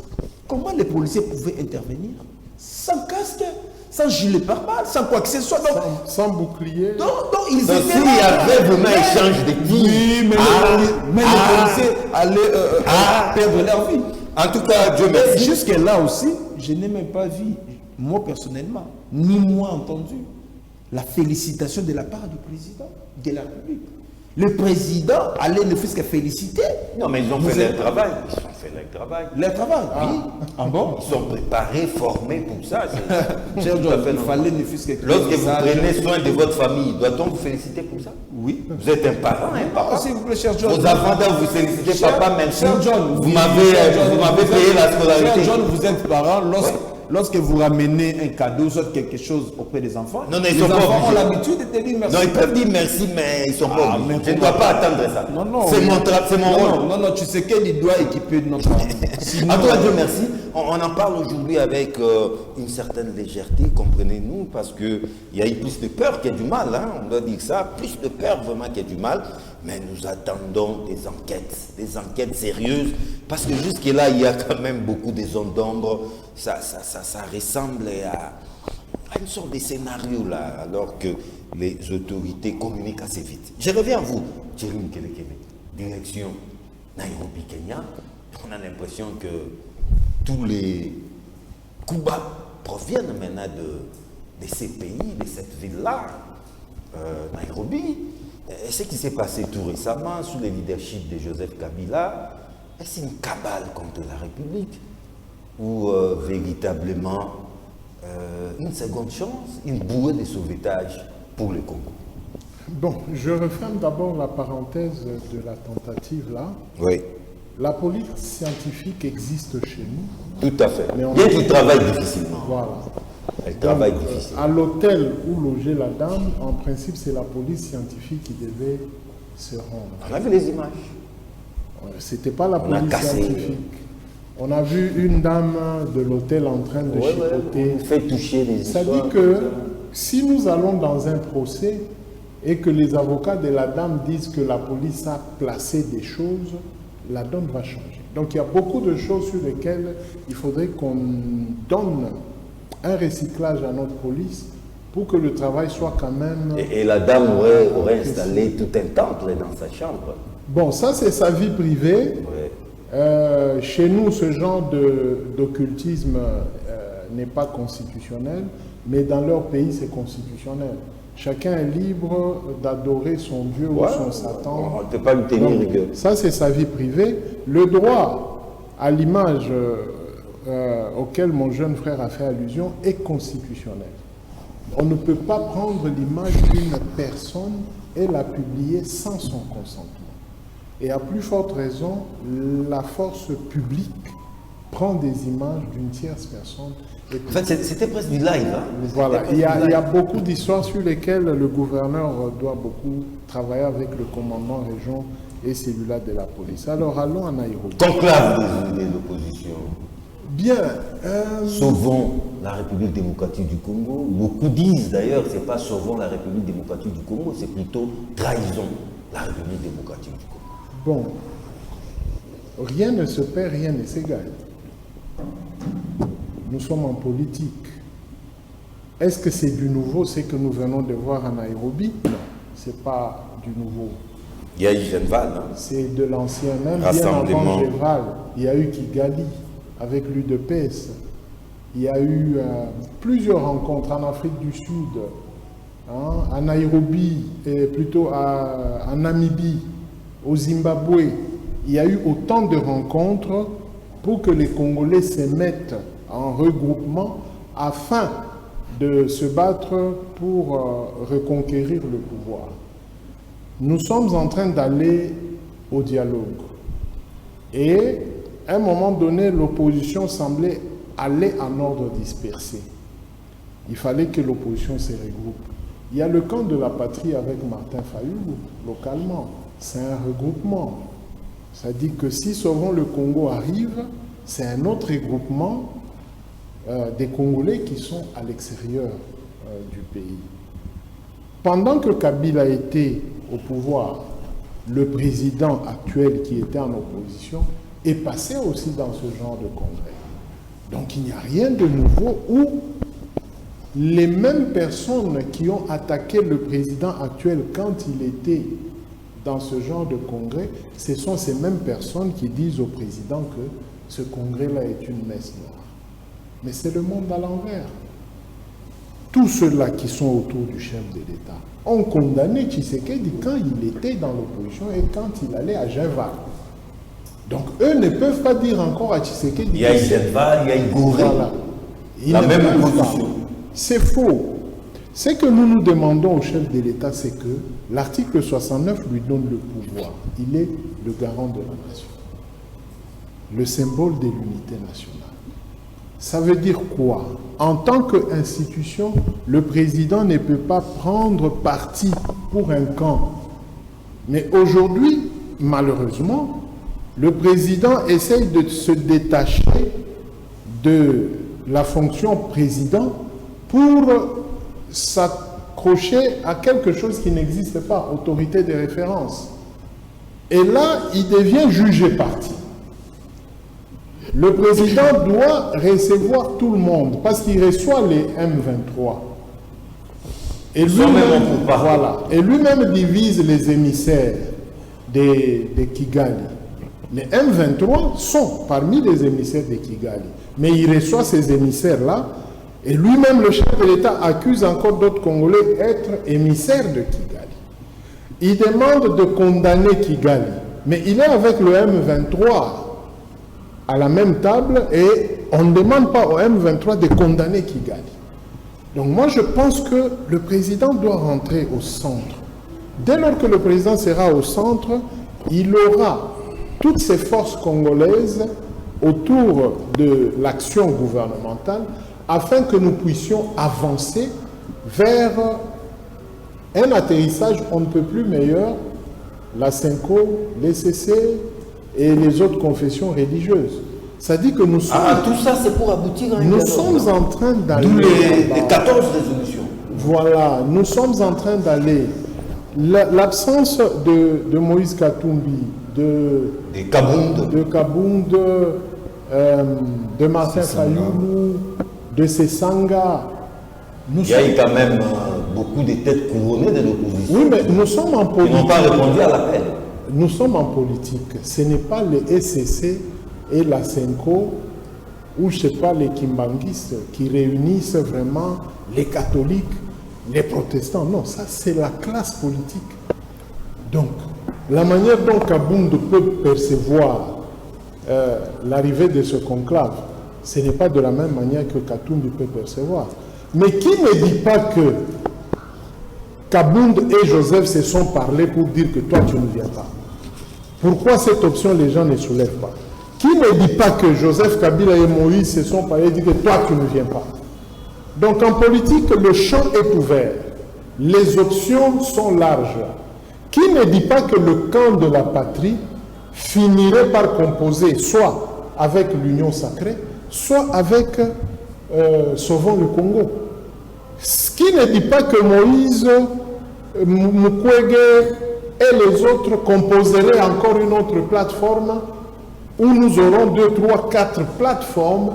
Comment les policiers pouvaient intervenir sans casque, sans gilet pare-balles, sans quoi que ce soit. Sans bouclier. Donc ils étaient là. S'il y avait vraiment échange de tirs. Oui, mais les policiers allaient perdre leur vie. En tout cas, Dieu merci. Jusque-là aussi, je n'ai même pas vu, moi personnellement, ni moi entendu, la félicitation de la part du président de la République. Le président allait ne fût-ce que féliciter. Non, mais ils ont fait leur travail. Leur travail, oui. Ah bon? Ils sont préparés, formés pour ça. Cher John, il fallait ne fût-ce que... Lorsque vous prenez soin de votre famille, doit-on vous féliciter pour ça? Oui. Vous êtes un parent, hein, papa? S'il vous plaît, cher John. Vos enfants doivent vous féliciter, papa, même si John, vous m'avez payé la scolarité. Cher John, vous êtes parent lorsque vous ramenez un cadeau, soit quelque chose auprès des enfants. Non, ils les sont pas enfants ont obligés. l'habitude de te dire merci. Non, ils peuvent dire merci, mais ils sont pas obligés. Je ne dois pas attendre ça. Non. C'est mon rôle. Non, tu sais qu'il doit équiper notre... En tout cas, Dieu merci. On en parle aujourd'hui avec une certaine légèreté, comprenez-nous, parce qu'il y a eu plus de peur qu'il y a du mal, hein, on doit dire ça, plus de peur vraiment qu'il y a du mal, mais nous attendons des enquêtes sérieuses, parce que jusque-là, il y a quand même beaucoup de zones d'ombre, ça ressemble à une sorte de scénario là, alors que les autorités communiquent assez vite. Je reviens à vous, Thierry Mkelekele, direction Nairobi, Kenya. On a l'impression que tous les coups bas proviennent maintenant de ces pays, de cette ville-là, Nairobi. Et ce qui s'est passé tout récemment sous le leadership de Joseph Kabila, est-ce une cabale contre la République ou véritablement une seconde chance, une bouée de sauvetage pour le Congo? Bon, je referme d'abord la parenthèse de la tentative là. Oui. La police scientifique existe chez nous. Tout à fait. Bien qu'il travaille difficilement. Voilà. Elle travaille difficilement. À l'hôtel où logeait la dame, en principe, c'est la police scientifique qui devait se rendre. On a vu les images. C'était pas la police scientifique. On a vu une dame de l'hôtel en train de chipoter. On fait toucher les histoires. Ça dit que si nous allons dans un procès et que les avocats de la dame disent que la police a placé des choses, la donne va changer. Donc il y a beaucoup de choses sur lesquelles il faudrait qu'on donne un recyclage à notre police pour que le travail soit quand même... Et la dame aurait installé tout un temple dans sa chambre. Bon, ça c'est sa vie privée. Ouais. Chez nous, ce genre d'occultisme n'est pas constitutionnel, mais dans leur pays, c'est constitutionnel. Chacun est libre d'adorer son Dieu ou son Satan. On ne peut pas lui tenir rigueur. Ça, c'est sa vie privée. Le droit, à l'image auquel mon jeune frère a fait allusion, est constitutionnel. On ne peut pas prendre l'image d'une personne et la publier sans son consentement. Et à plus forte raison, la force publique prend des images d'une tierce personne. En fait, c'était presque du live. Hein? Voilà, il y a beaucoup d'histoires sur lesquelles le gouverneur doit beaucoup travailler avec le commandant région et celui-là de la police. Alors allons à Nairobi. Conclave de l'opposition. Bien. Sauvons la République démocratique du Congo. Beaucoup disent d'ailleurs, c'est pas sauvons la République démocratique du Congo, c'est plutôt trahison la République démocratique du Congo. Bon, rien ne se perd, rien ne s'égale. Nous sommes en politique. Est-ce que c'est du nouveau, ce que nous venons de voir à Nairobi? Non, ce n'est pas du nouveau. Il y a eu Genval, hein? C'est de l'ancien, même bien Rassemblement. avant Genval. Il y a eu Kigali avec l'UDPS. Il y a eu plusieurs rencontres en Afrique du Sud, hein, à Nairobi, et plutôt à Namibie, au Zimbabwe. Il y a eu autant de rencontres pour que les Congolais se mettent en regroupement afin de se battre pour reconquérir le pouvoir. Nous sommes en train d'aller au dialogue. Et à un moment donné, l'opposition semblait aller en ordre dispersé. Il fallait que l'opposition se regroupe. Il y a le camp de la patrie avec Martin Fayulu, localement. C'est un regroupement. Ça dit que si Sauvons le Congo arrive, c'est un autre regroupement des Congolais qui sont à l'extérieur du pays. Pendant que Kabila était au pouvoir, le président actuel qui était en opposition est passé aussi dans ce genre de congrès. Donc il n'y a rien de nouveau où les mêmes personnes qui ont attaqué le président actuel quand il était dans ce genre de congrès, ce sont ces mêmes personnes qui disent au président que ce congrès-là est une messe noire. Mais c'est le monde à l'envers. Tous ceux-là qui sont autour du chef de l'État ont condamné Tshisekedi quand il était dans l'opposition et quand il allait à Genval. Donc eux ne peuvent pas dire encore à Tshisekedi... Il y a Genval, il y a Igoré, voilà. la même opposition. C'est faux. Ce que nous nous demandons au chef de l'État, c'est que l'article 69 lui donne le pouvoir. Il est le garant de la nation. Le symbole de l'unité nationale. Ça veut dire quoi? En tant qu'institution, le président ne peut pas prendre parti pour un camp. Mais aujourd'hui, malheureusement, le président essaye de se détacher de la fonction président pour s'accrocher à quelque chose qui n'existe pas, autorité de référence. Et là, il devient jugé parti. Le président doit recevoir tout le monde parce qu'il reçoit les M23. Et lui-même, voilà, et lui-même divise les émissaires de Kigali. Les M23 sont parmi les émissaires de Kigali. Mais il reçoit ces émissaires-là et lui-même, le chef de l'État, accuse encore d'autres Congolais d'être émissaires de Kigali. Il demande de condamner Kigali. Mais il est avec le M23 à la même table et on ne demande pas au M23 de condamner Kigali. Donc moi je pense que le président doit rentrer au centre. Dès lors que le président sera au centre, il aura toutes ces forces congolaises autour de l'action gouvernementale afin que nous puissions avancer vers un atterrissage on ne peut plus meilleur, la CENCO, l'ECC, et les autres confessions religieuses. Ça dit que nous sommes... tout ça, c'est pour aboutir à un Nous dialogue. sommes en train d'aller... D'où les 14 résolutions. Voilà, nous sommes en train d'aller... L'absence de Moïse Katumbi, de Kabound, de Martin Fayulu, de Sesanga... Il y a eu quand même beaucoup de têtes couronnées de l'opposition. Oui, mais nous sommes en politique. Ils n'ont pas répondu à l'appel. Nous sommes en politique. Ce n'est pas les SCC et la CENCO ou je ne sais pas les Kimbanguistes qui réunissent vraiment les catholiques, les protestants. Non, ça c'est la classe politique. Donc, la manière dont Kabound peut percevoir l'arrivée de ce conclave, ce n'est pas de la même manière que Katumbi peut percevoir. Mais qui ne dit pas que Kabound et Joseph se sont parlé pour dire que toi tu ne viens pas? Pourquoi cette option les gens ne soulèvent pas? Qui ne dit pas que Joseph Kabila et Moïse se sont parlé et dit que toi tu ne viens pas? Donc en politique, le champ est ouvert. Les options sont larges. qui ne dit pas que le camp de la patrie finirait par composer soit avec l'Union sacrée, soit avec Sauvons le Congo. Ce qui ne dit pas que Moïse, Mukwege et les autres composeraient encore une autre plateforme où nous aurons 2, 3, 4 plateformes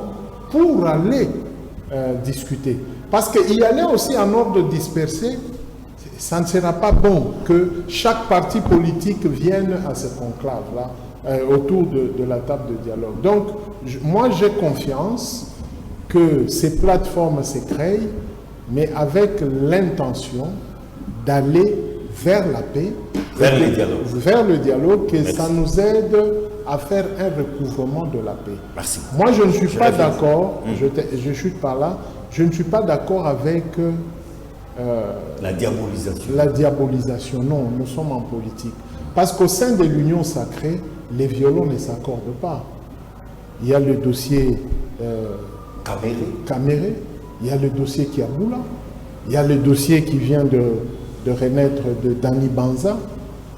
pour aller discuter. Parce qu'il y allait aussi en ordre dispersé, ça ne sera pas bon que chaque parti politique vienne à ce conclave-là, autour de la table de dialogue. Donc, moi j'ai confiance que ces plateformes se créent, mais avec l'intention d'aller vers la paix, vers le dialogue, que ça nous aide à faire un recouvrement de la paix. Merci. Moi, je ne suis pas d'accord, je chute par là, je ne suis pas d'accord avec la diabolisation. La diabolisation, non, nous sommes en politique. Parce qu'au sein de l'Union sacrée, les violons ne s'accordent pas. Il y a le dossier Caméré, il y a le dossier Kiaboula, il y a le dossier qui vient de renaître de Dani Banza.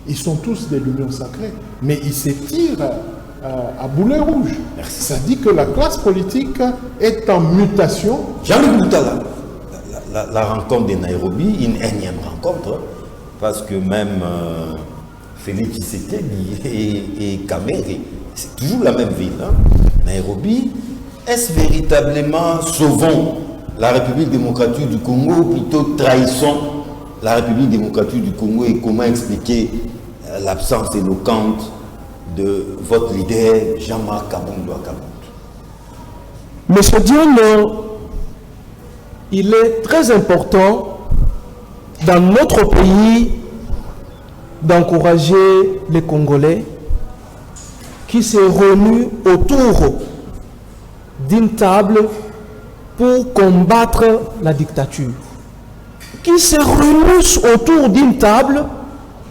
Ils sont tous de l'Union sacrée, mais ils se tirent à boulet rouge. Merci. Ça dit que la classe politique est en mutation. Jean-Luc Boutala, la rencontre de Nairobi, une énième rencontre, parce que même Félix Tshisekedi et Kamere, c'est toujours la même ville. Hein? Nairobi, est-ce véritablement sauvons la République démocratique du Congo ou plutôt trahissons la République démocratique du Congo, et comment expliquer l'absence éloquente de votre leader Jean-Marc Kabondo Akabondo? Monsieur Dion, il est très important dans notre pays d'encourager les Congolais qui se réunissent autour d'une table pour combattre la dictature, qui se réunissent autour d'une table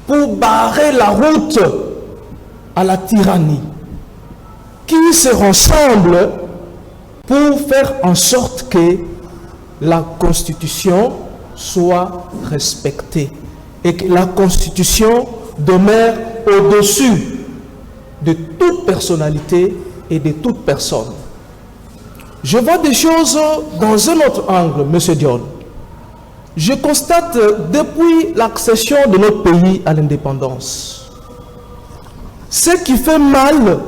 pour barrer la route à la tyrannie, qui se rassemblent pour faire en sorte que la Constitution soit respectée et que la Constitution demeure au-dessus de toute personnalité et de toute personne. Je vois des choses dans un autre angle, M. Dion. Je constate depuis l'accession de notre pays à l'indépendance, ce qui fait mal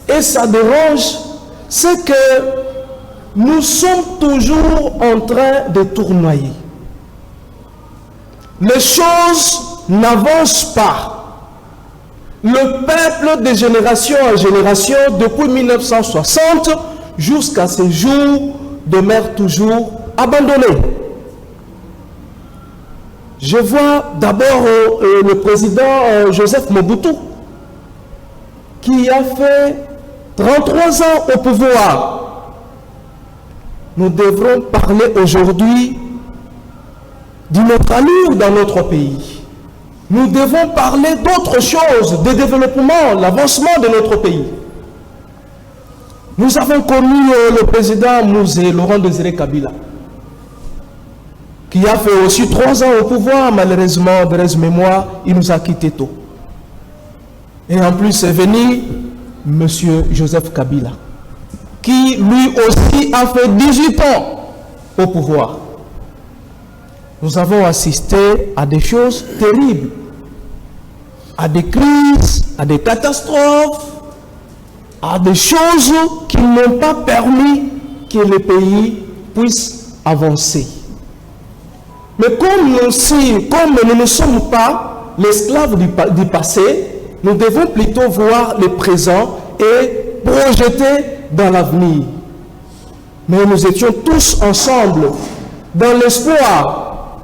et ça dérange, c'est que nous sommes toujours en train de tournoyer. Les choses n'avancent pas. Le peuple de génération en génération, depuis 1960 jusqu'à ces jours, demeure toujours abandonné. Je vois d'abord le président Joseph Mobutu, qui a fait 33 ans au pouvoir. Nous devrons parler aujourd'hui d'une autre allure dans notre pays. Nous devons parler d'autres choses, de développement, l'avancement de notre pays. Nous avons connu le président Mouzé, Laurent Désiré Kabila, qui a fait aussi 3 ans au pouvoir. Malheureusement, de raison mémoire, il nous a quittés tôt. Et en plus, c'est venu M. Joseph Kabila, qui lui aussi a fait 18 ans au pouvoir. Nous avons assisté à des choses terribles, à des crises, à des catastrophes, à des choses qui n'ont pas permis que le pays puisse avancer. Mais comme nous ne sommes pas l'esclave du passé, nous devons plutôt voir le présent et projeter dans l'avenir. Mais nous étions tous ensemble dans l'espoir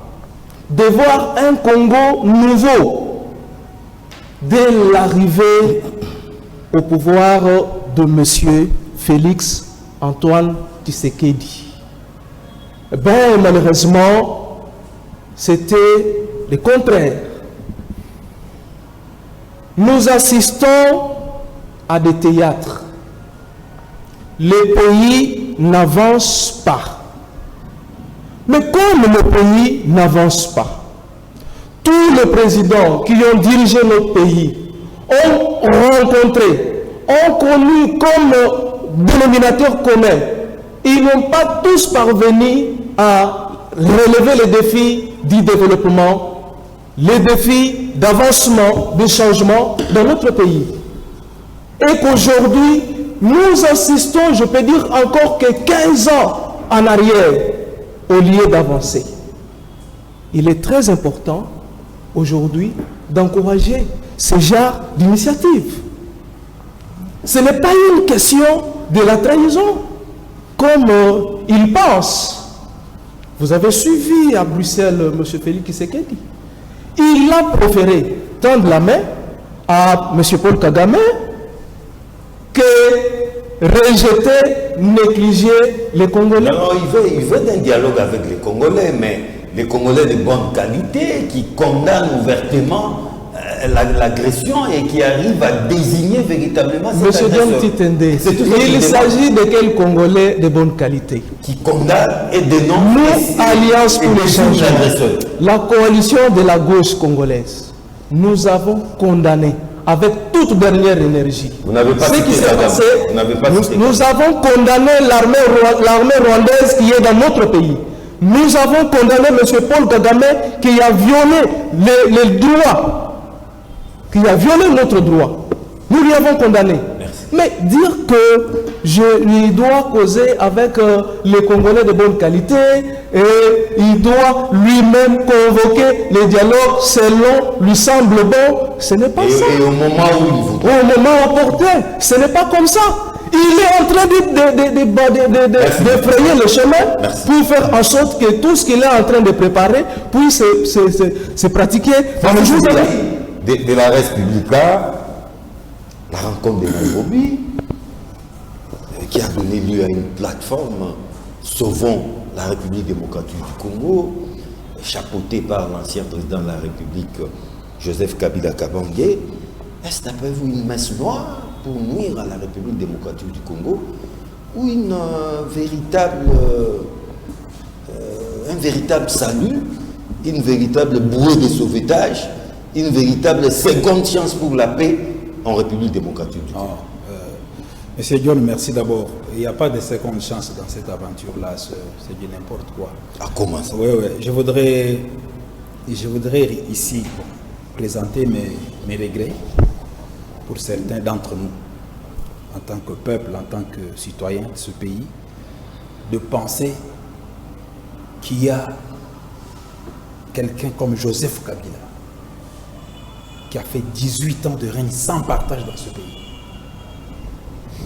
de voir un Congo nouveau dès l'arrivée au pouvoir de M. Félix Antoine Tshisekedi. Ben, malheureusement, c'était le contraire. Nous assistons à des théâtres. Le pays n'avance pas. Mais comme le pays n'avance pas, tous les présidents qui ont dirigé notre pays ont rencontré, ont connu comme dénominateur commun. Ils n'ont pas tous parvenu à relever les défis du développement, les défis d'avancement, de changement dans notre pays. Et qu'aujourd'hui, nous assistons, je peux dire encore que 15 ans en arrière, au lieu d'avancer. Il est très important aujourd'hui d'encourager ce genre d'initiative. Ce n'est pas une question de la trahison, comme ils pensent. Vous avez suivi à Bruxelles M. Félix Tshisekedi. Il a préféré tendre la main à M. Paul Kagame que rejeter, négliger les Congolais. Non, il veut un dialogue avec les Congolais, mais les Congolais de bonne qualité qui condamnent ouvertement l'agression et qui arrivent à désigner véritablement cet Monsieur agresseur. John Titende, Il il s'agit de quel Congolais de bonne qualité? Qui condamne et dénonce. Nous, Alliance pour le changement, la coalition de la gauche congolaise, nous avons condamné avec toute dernière énergie Vous n'avez pas ce qui cité s'est Kagame. passé. Vous n'avez pas cité Nous avons condamné l'armée rwandaise qui est dans notre pays. Nous avons condamné M. Paul Kagame qui a violé les droits, qui a violé notre droit. Nous lui avons condamné. Merci. Mais dire que je lui dois causer avec les Congolais de bonne qualité et il doit lui-même convoquer les dialogues selon lui semble bon, ce n'est pas ça. Et au moment où il voudra. Au moment opportun, ce n'est pas comme ça. Il est en train d'effrayer le chemin pour faire en sorte que tout ce qu'il est en train de préparer puisse se pratiquer dans le jour de la vie. De la Respublica, la rencontre de Nairobi, qui a donné lieu à une plateforme Sauvons la République démocratique du Congo, chapeautée par l'ancien président de la République, Joseph Kabila Kabange. Est-ce d'après vous une messe noire pour nuire à la République démocratique du Congo ou un véritable salut, une véritable bouée de sauvetage, une véritable seconde chance pour la paix en République démocratique du Congo? Monsieur John, merci d'abord. Il n'y a pas de seconde chance dans cette aventure-là, c'est du n'importe quoi. Ah, comment ça? Oui, oui. Je voudrais ici présenter mes regrets pour certains d'entre nous, en tant que peuple, en tant que citoyen de ce pays, de penser qu'il y a quelqu'un comme Joseph Kabila qui a fait 18 ans de règne sans partage dans ce pays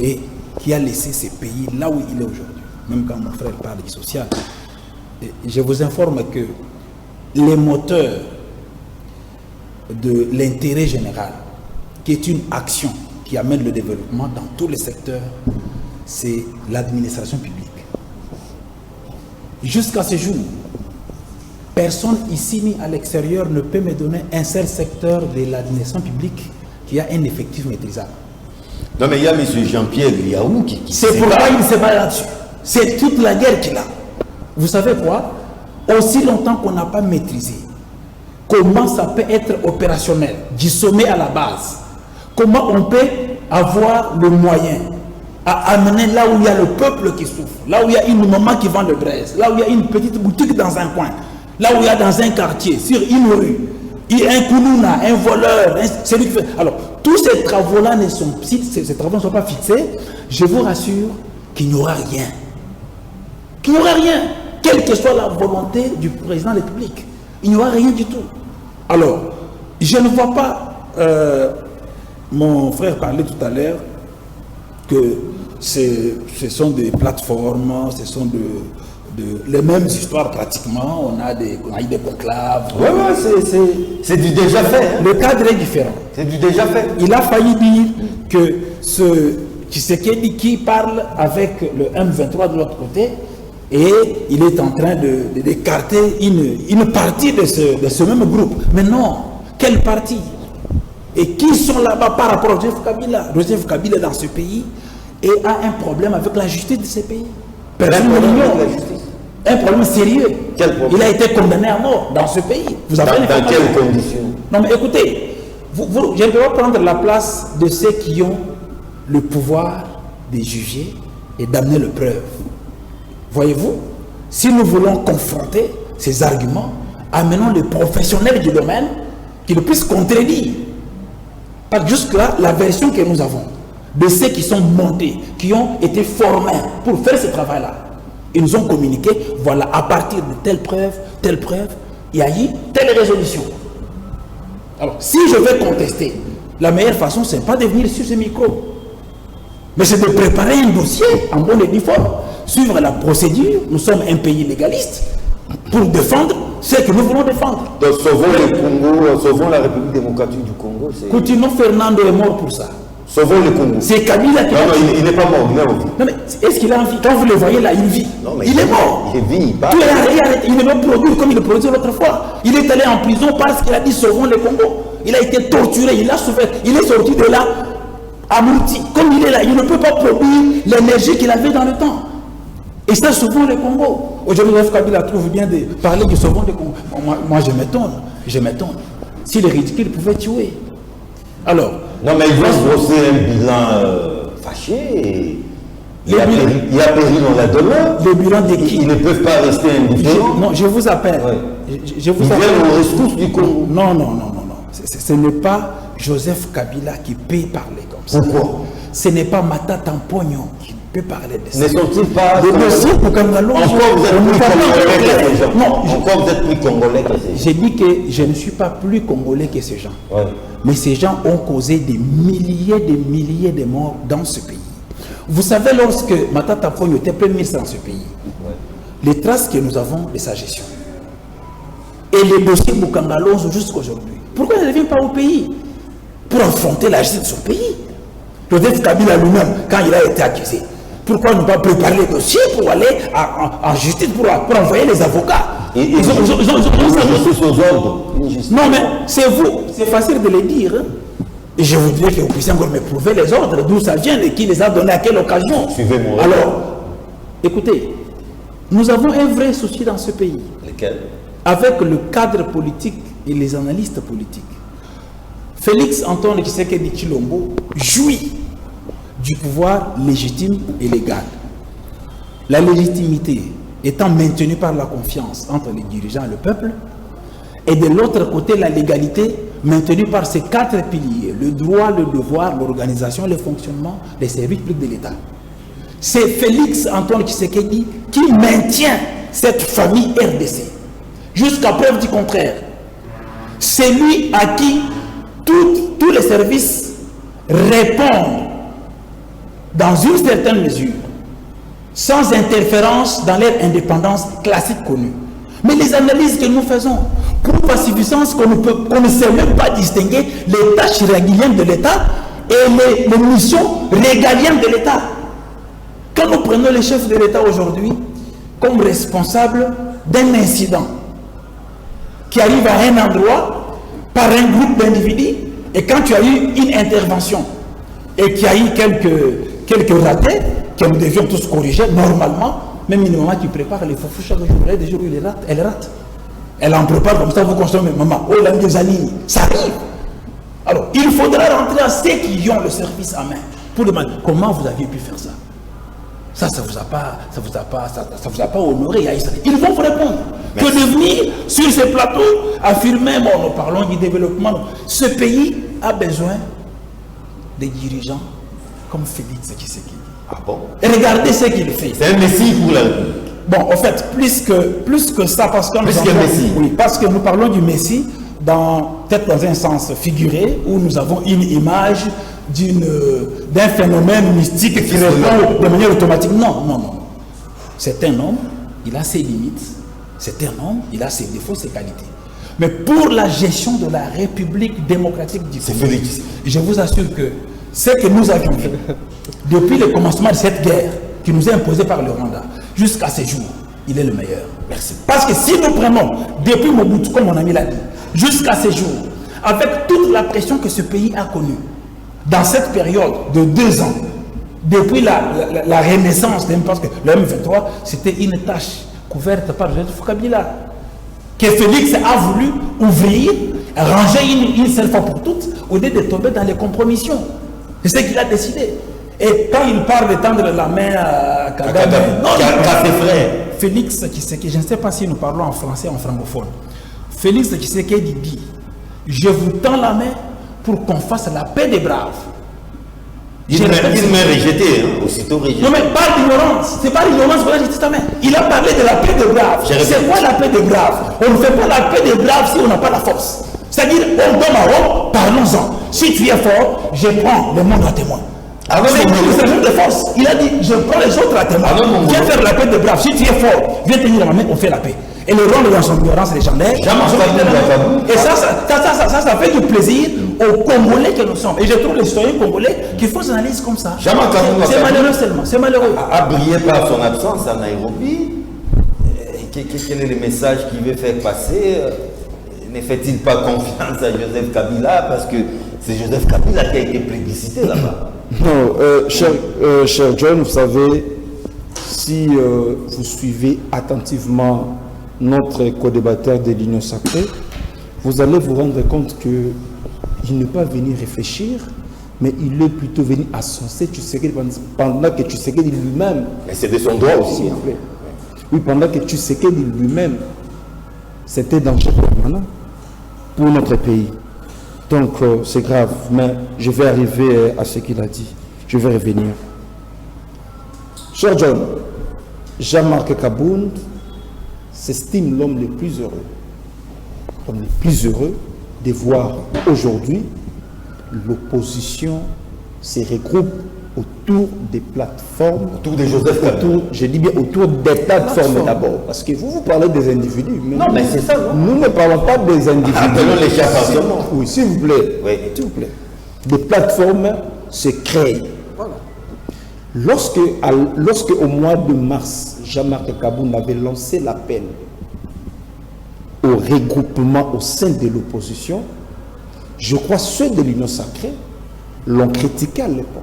et qui a laissé ce pays là où il est aujourd'hui. Même quand mon frère parle du social, et je vous informe que les moteurs de l'intérêt général, qui est une action qui amène le développement dans tous les secteurs, c'est l'administration publique. Jusqu'à ce jour, personne ici ni à l'extérieur ne peut me donner un seul secteur de l'administration publique qui a un effectif maîtrisable. Non, mais il y a M. Jean-Pierre Liaou qui c'est pourquoi il ne se bat là-dessus. C'est toute la guerre qu'il a. Vous savez quoi? Aussi longtemps qu'on n'a pas maîtrisé comment ça peut être opérationnel, du sommet à la base, comment on peut avoir le moyen à amener là où il y a le peuple qui souffre, là où il y a une maman qui vend le braise, là où il y a une petite boutique dans un coin, là où il y a dans un quartier, sur une rue, il y a un kounouna, un voleur, celui qui fait... Alors, tous ces travaux-là ne sont, si ces travaux ne sont pas fixés, je vous rassure qu'il n'y aura rien. Qu'il n'y aura rien, quelle que soit la volonté du président de la République. Il n'y aura rien du tout. Alors, je ne vois pas, mon frère parlait tout à l'heure, que ce sont des plateformes, ce sont les mêmes histoires pratiquement. On a eu des conclaves. Oui, c'est du déjà fait. Le cadre est différent. C'est du déjà fait. Il a failli dire que ce Tshisekedi qui parle avec le M23 de l'autre côté, et il est en train d'écarter une partie de ce même groupe. Mais non, quelle partie? Et qui sont là-bas par rapport à Joseph Kabila? Joseph Kabila dans ce pays et a un problème avec la justice de ce pays. Personne ne l'ignore. Un problème sérieux. Quel problème? Il a été condamné à mort dans ce pays. Vous avez Dans quelles conditions? Non mais écoutez, je ne peux pas prendre la place de ceux qui ont le pouvoir de juger et d'amener le preuve. Voyez-vous, si nous voulons confronter ces arguments, amenons les professionnels du domaine qui ne puissent contredire. Parce que jusque-là, la version que nous avons de ceux qui sont montés, qui ont été formés pour faire ce travail-là, ils nous ont communiqué, voilà, à partir de telle preuve, il y a eu telle résolution. Alors, si je vais contester, la meilleure façon, ce n'est pas de venir sur ce micro, mais c'est de préparer un dossier en bonne et due forme, suivre la procédure. Nous sommes un pays légaliste pour défendre ce que nous voulons défendre. Donc, sauvons le Congo, sauvons la République démocratique du Congo. Coutinho Fernando est mort pour ça. Sauvons le Congo. C'est Kabila qui Non, il n'est pas mort, il est en vie. Non, mais est-ce qu'il a envie? Quand vous le voyez là, il vit. Non, mais il est mort. Il vit, il bat. Tout est arrêté. Il ne veut produire comme il le produisait l'autre fois. Il est allé en prison parce qu'il a dit sauvons le Congo. Il a été torturé, il a souffert. Il est sorti de là amouti. Comme il est là, il ne peut pas produire l'énergie qu'il avait dans le temps. Et ça, sauvons le Congo. Aujourd'hui, Joseph Kabila trouve bien de parler de sauvons le Congo. Moi, je m'étonne. Si les ridicules pouvaient tuer. Alors. Non, mais ils vont se brosser un bilan fâché. Il y a péri dans la demeure. Le bilan de qui? Ils ne peuvent pas rester indifférents. Non, je vous appelle. Ouais. Ils viennent aux ressources du Congo. Non. Ce n'est pas Joseph Kabila qui peut parler comme ça. Pourquoi? Ce n'est pas Matata Mpognon qui peut parler de ça. Ne sont-ils pas... Le dossier pour Kangalo. Encore vous êtes plus congolais que ces gens. Non, encore vous êtes plus congolais que ces gens. J'ai dit que je ne suis pas plus congolais que ces gens. Ouais. Mais ces gens ont causé des milliers de morts dans ce pays. Vous savez, lorsque Matata Mpognon était premier ministre dans ce pays, les traces que nous avons de sa gestion et les dossiers Bukangalozo jusqu'à aujourd'hui, pourquoi il ne vient pas au pays pour affronter la justice de son pays? Joseph Kabila lui-même, quand il a été accusé, pourquoi ne pas préparer les dossiers pour aller en justice, pour envoyer les avocats? Ils ont justice aux ordres. Non, mais c'est vous, c'est facile de le dire. Hein? Et je voudrais que vous puissiez encore me prouver les ordres, d'où ça vient et qui les a donnés à quelle occasion. Suivez-moi. Alors, écoutez, nous avons un vrai souci dans ce pays. Lequel? Avec le cadre politique et les analystes politiques. Félix Antoine Tshisekedi Tshilombo jouit du pouvoir légitime et légal. La légitimité étant maintenue par la confiance entre les dirigeants et le peuple, et de l'autre côté, la légalité maintenue par ces 4 piliers, le droit, le devoir, l'organisation, le fonctionnement des services publics de l'État. C'est Félix Antoine Tshisekedi qui maintient cette famille RDC, jusqu'à preuve du contraire. C'est lui à qui tous les services répondent dans une certaine mesure, sans interférence dans leur indépendance classique connue. Mais les analyses que nous faisons prouvent à suffisance qu'on ne sait même pas distinguer les tâches régaliennes de l'État et les missions régaliennes de l'État. Quand nous prenons les chefs de l'État aujourd'hui comme responsables d'un incident qui arrive à un endroit par un groupe d'individus, et quand tu as eu une intervention et qu'il y a eu quelques ratés que nous devions tous corriger normalement, même une maman qui prépare les foufous chaque jour, il y a des jours où elle rate. Elle en prépare comme ça, vous consommez, maman, oh l'année des années, ça arrive. Alors, il faudra rentrer à ceux qui ont le service en main pour demander comment vous aviez pu faire ça. Ça vous a pas honoré. Ils vont vous répondre. Que de venir sur ces plateaux affirmer, bon, nous parlons du développement. Ce pays a besoin des dirigeants comme Félix Tshisekedi. Ah bon? Et regardez ce qu'il fait. C'est un messie pour la vie. Bon, en fait, plus que ça, parce que Messie. Oui, parce que nous parlons du Messie peut-être dans un sens figuré, où nous avons une image d'un phénomène mystique qui répond de manière automatique. Non. C'est un homme, il a ses limites. C'est un homme, il a ses défauts, ses qualités. Mais pour la gestion de la République démocratique du Congo, je vous assure que ce que nous avions fait depuis le commencement de cette guerre qui nous est imposée par le Rwanda jusqu'à ce jour, il est le meilleur. Merci. Parce que si nous prenons depuis Mobutu, comme mon ami l'a dit, jusqu'à ce jour, avec toute la pression que ce pays a connue, dans cette période de 2 ans, depuis la renaissance, parce que le M23, c'était une tâche couverte par Joseph Kabila. Que Félix a voulu ouvrir, ranger une seule fois pour toutes, au lieu de tomber dans les compromissions. C'est ce qu'il a décidé. Et quand il parle de tendre la main à Kagame, ses frères. Félix Tshisekedi, je ne sais pas si nous parlons en français ou en francophone. Félix Tshisekedi dit, je vous tends la main pour qu'on fasse la paix des braves. Il m'a rejeté, aussitôt rejeté. Non mais pas d'ignorance, c'est pas l'ignorance qu'on a jeté ta main. Il a parlé de la paix des braves. C'est quoi la paix des braves? On ne fait pas la paix des braves si on n'a pas la force. C'est-à-dire, on donne à Rome, parlons-en. Si tu es fort, je prends le monde à témoin. C'est un de force. Il a dit, je prends les autres à témoin. Viens faire la paix des braves. Si tu es fort, viens tenir la main, on fait la paix. Et le rôle dans son ignorance légendaire. Et ça fait du plaisir aux Congolais que nous sommes. Et je trouve les citoyens congolais qui font des analyses comme ça. C'est malheureux seulement. C'est malheureux. A brillé par son absence à Nairobi. Quel est le message qu'il veut faire passer? Ne fait-il pas confiance à Joseph Kabila? Parce que c'est Joseph Kabila qui a été plébiscité là-bas. Non, cher John, vous savez, si vous suivez attentivement notre co-débatteur de l'Union Sacrée, vous allez vous rendre compte qu'il n'est pas venu réfléchir, mais il est plutôt venu ascenser Tshisekedi pendant que Tshisekedi lui-même. Mais c'est de son droit aussi. Oui, pendant que Tshisekedi lui-même, c'était danger permanent pour notre pays. Donc c'est grave, mais je vais arriver à ce qu'il a dit. Je vais revenir. Cher John, Jean-Marc Kabound s'estime l'homme le plus heureux. L'homme le plus heureux de voir aujourd'hui l'opposition se regroupe autour des plateformes. Autour de Joseph Kabila. Je dis bien autour des plateformes d'abord. Parce que vous parlez des individus. Mais non, mais c'est ça, non? Nous ne parlons pas des individus. Appelons les chats par son nom. Oui, s'il vous plaît. Oui. S'il vous plaît. Des plateformes se créent. Voilà. Lorsque au mois de mars, Jean-Marc Kabound avait lancé l'appel au regroupement au sein de l'opposition, je crois ceux de l'Union Sacrée l'ont critiqué à l'époque.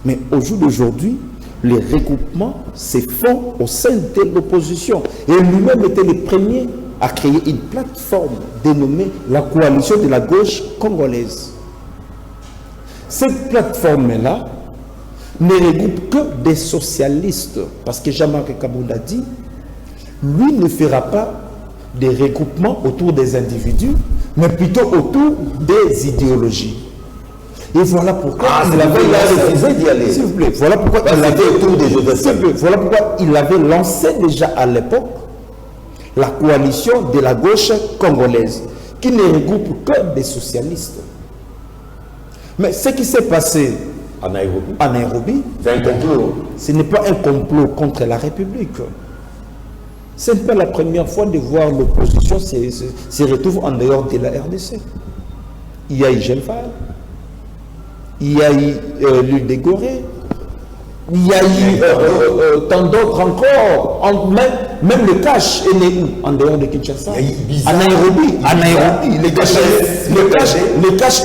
Mais au jour d'aujourd'hui, les regroupements se font au sein de l'opposition. Et lui-même était le premier à créer une plateforme dénommée la coalition de la gauche congolaise. Cette plateforme-là ne regroupe que des socialistes. Parce que Jean-Marc Kabound a dit, lui ne fera pas des regroupements autour des individus, mais plutôt autour des idéologies. Et voilà pourquoi il avait refusé d'y aller. S'il vous plaît, voilà pourquoi il avait autour des Joseph. Voilà pourquoi il avait lancé déjà à l'époque la coalition de la gauche congolaise, qui ne regroupe que des socialistes. Mais ce qui s'est passé à Nairobi, c'est un complot. Ce n'est pas un complot contre la République. Ce n'est pas la première fois de voir l'opposition se retrouve en dehors de la RDC. Il y a eu Genval, il y a eu l'île de Gorée, il y a eu tant d'autres encore. Même le cash est né où? En dehors de Kinshasa. À Nairobi. À Nairobi. Le cash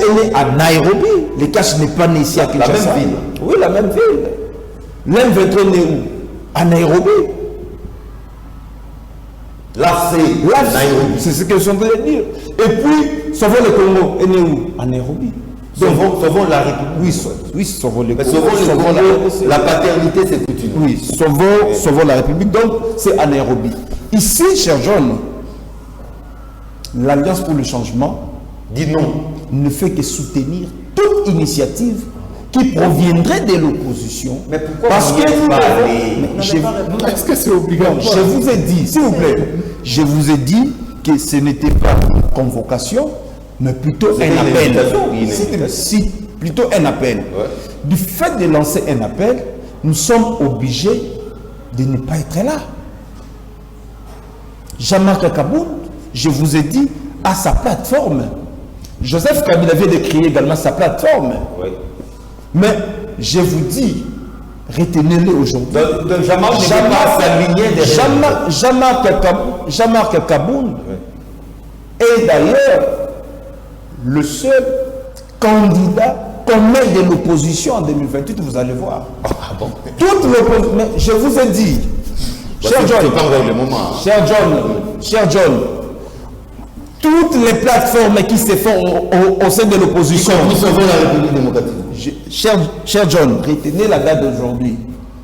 est né à Nairobi. Le cash n'est pas né ici à Kinshasa. La même ville. Oui, la même ville. L'M23 est né où? À Nairobi. Là, c'est ce que je suis en train de dire. Et puis, Sauvons le Congo est né où? À Nairobi. Sauvons la République. Oui, sauvons le Congo. Sauvons la paternité, c'est coutume. Oui, sauvons la République. Donc, c'est à Nairobi. Ici, cher John, l'Alliance pour le changement dit non. Ne fait que soutenir toute initiative qui proviendrait de l'opposition. Mais pourquoi parce que est-ce que c'est obligatoire? Je vous ai dit, s'il vous plaît, je vous ai dit que ce n'était pas une convocation, mais plutôt un appel. Plutôt un appel. Ouais. Du fait de lancer un appel, nous sommes obligés de ne pas être là. Jean-Marc Kabound, je vous ai dit, à sa plateforme. Joseph Kabila vient de créer également sa plateforme. Oui. Mais je vous dis, retenez-le aujourd'hui. Donc Jean-Marc Kabound est d'ailleurs le seul candidat qu'on met de l'opposition en 2028, vous allez voir. Ah bon? Toute l'opposition, mais je vous ai dit, Cher John, c'est pas encore le moment. Cher John, toutes les plateformes qui se font au sein de l'opposition. Nous sommes la République démocratique. Cher John, retenez la date d'aujourd'hui.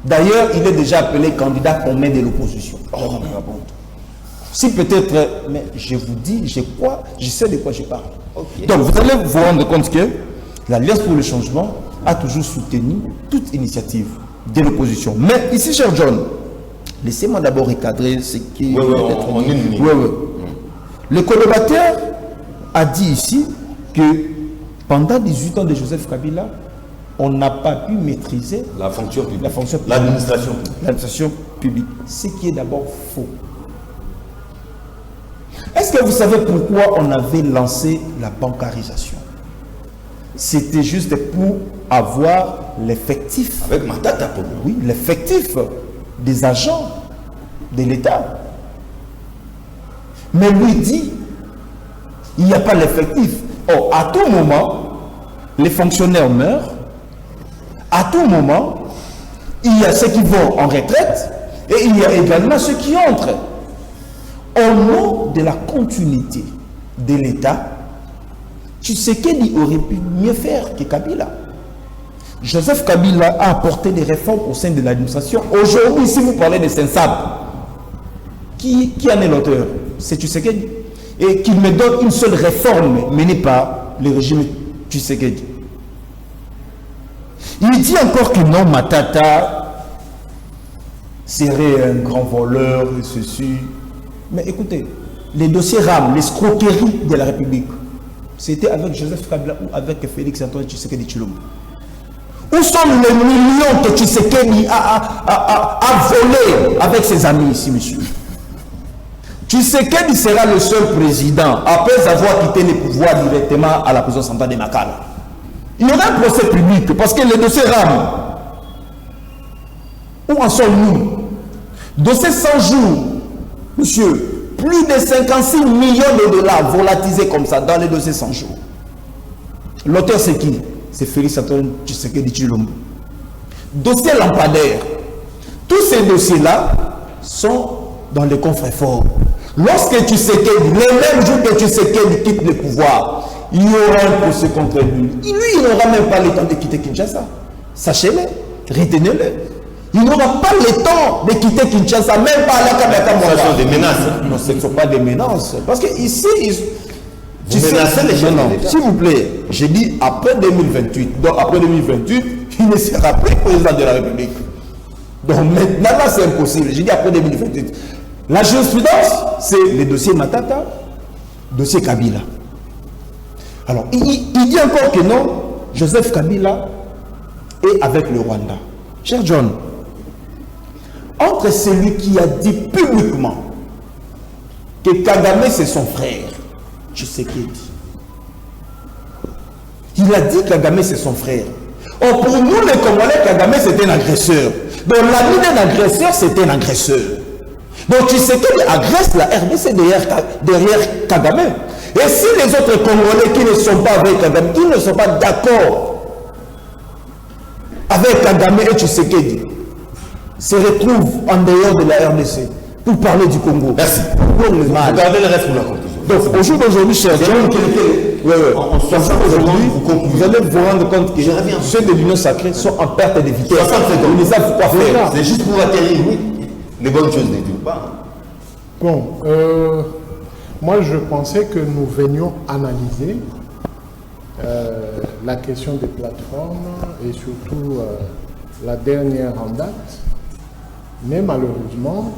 D'ailleurs, il est déjà appelé candidat commun de l'opposition. Si peut-être, mais je vous dis, je sais de quoi je parle. Okay. Donc, vous allez vous rendre compte que l'Alliance pour le changement a toujours soutenu toute initiative de l'opposition. Mais ici, cher John, laissez-moi d'abord recadrer ce qui on est une minute. Le collaborateur a dit ici que pendant 18 ans de Joseph Kabila, on n'a pas pu maîtriser la fonction publique, l'administration publique, ce qui est d'abord faux. Est-ce que vous savez pourquoi on avait lancé la bancarisation? C'était juste pour avoir l'effectif. Avec Matata, pour oui, l'effectif des agents de l'État. Mais lui dit, il n'y a pas l'effectif. Or, à tout moment, les fonctionnaires meurent. À tout moment, il y a ceux qui vont en retraite et il y a également ceux qui entrent. Au nom de la continuité de l'État, Tshisekedi aurait pu mieux faire que Kabila. Joseph Kabila a apporté des réformes au sein de l'administration. Aujourd'hui, si vous parlez de Sensab, qui en est l'auteur? C'est Tshisekedi. Et qu'il me donne une seule réforme menée par le régime Tshisekedi. Il dit encore que non, Matata serait un grand voleur et ceci. Mais écoutez, les dossiers RAM, l'escroquerie de la République, c'était avec Joseph Kabila ou avec Félix Antoine Tshisekedi Tshilombo. Où sont les millions que Tshisekedi a volés avec ses amis ici, monsieur? Tshisekedi sera le seul président, après avoir quitté le pouvoir directement à la prison centrale de Makala. Il y aura un procès public, parce que les dossiers RAM, où en sommes-nous? Dossier 100 jours, monsieur, plus de 56 millions de dollars volatilisés comme ça dans les dossiers 100 jours. L'auteur c'est qui? C'est Félix Antoine Tshisekedi Tshilombo. Dossier lampadaire. Tous ces dossiers-là sont dans les coffres forts. Lorsque Tshisekedi, les mêmes jours que Tshisekedi quitte le pouvoir, il y aura un procès contre lui. Lui, il n'aura même pas le temps de quitter Kinshasa. Sachez-le, retenez-le. Il n'aura pas le temps de quitter Kinshasa, même pas à la Kabaka. Ce sont des menaces. Non, ce ne sont pas des menaces. Parce que ici, vous menacez les gens. S'il vous plaît, j'ai dit après 2028. Donc après 2028, il ne sera plus président de la République. Donc maintenant, là, c'est impossible. J'ai dit après 2028. La jurisprudence, c'est le dossier Matata, dossier Kabila. Alors, il dit encore que non, Joseph Kabila est avec le Rwanda. Cher John, entre celui qui a dit publiquement que Kagame c'est son frère, Tshisekedi, il a dit que Kagame c'est son frère. Or pour nous les Congolais, Kagame c'est un agresseur. Donc l'ami d'un agresseur c'est un agresseur. Donc Tshisekedi agresse la RDC derrière Kagame. Et si les autres Congolais qui ne sont pas avec Kagame, qui ne sont pas d'accord avec Kagame et Tshisekedi, se retrouvent en dehors de la RDC pour parler du Congo. Merci. Pour le mal. Regardez le reste pour la conclusion. Donc, au jour d'aujourd'hui, cher John, vous allez vous rendre compte que ceux de l'Union sacrée sont en perte de vitesse. Ils ne savent pas faire. C'est juste pour atterrir, oui. Les bonnes choses ne durent pas. Bon, moi je pensais que nous venions analyser la question des plateformes et surtout la dernière en date. Mais malheureusement,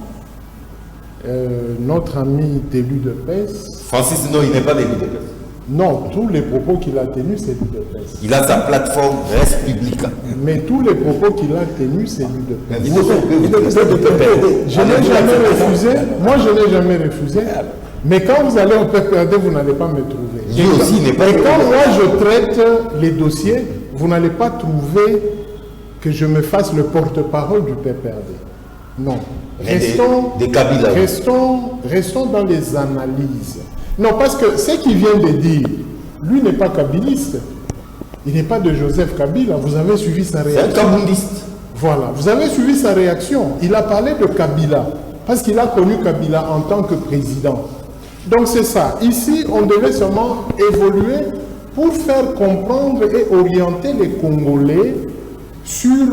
notre ami d'élu de PES... Francis, non, il n'est pas d'élu de PES. Non, tous les propos qu'il a tenus, c'est lui de PES. Il a sa plateforme Res Publica. Mais tous les propos qu'il a tenus, c'est lui de PES. Je n'ai jamais refusé. Moi, je n'ai jamais refusé. Mais quand vous allez au PPRD, vous n'allez pas me trouver. Lui aussi n'est pas. Et quand moi, je traite les dossiers, vous n'allez pas trouver que je me fasse le porte-parole du PPRD. Non. Restons dans les analyses. Non, parce que ce qu'il vient de dire, lui n'est pas kabiliste. Il n'est pas de Joseph Kabila. Vous avez suivi sa réaction. C'est un kaboundiste. Voilà. Vous avez suivi sa réaction. Il a parlé de Kabila. parce qu'il a connu Kabila en tant que président. Donc c'est ça. Ici, on devait seulement évoluer pour faire comprendre et orienter les Congolais sur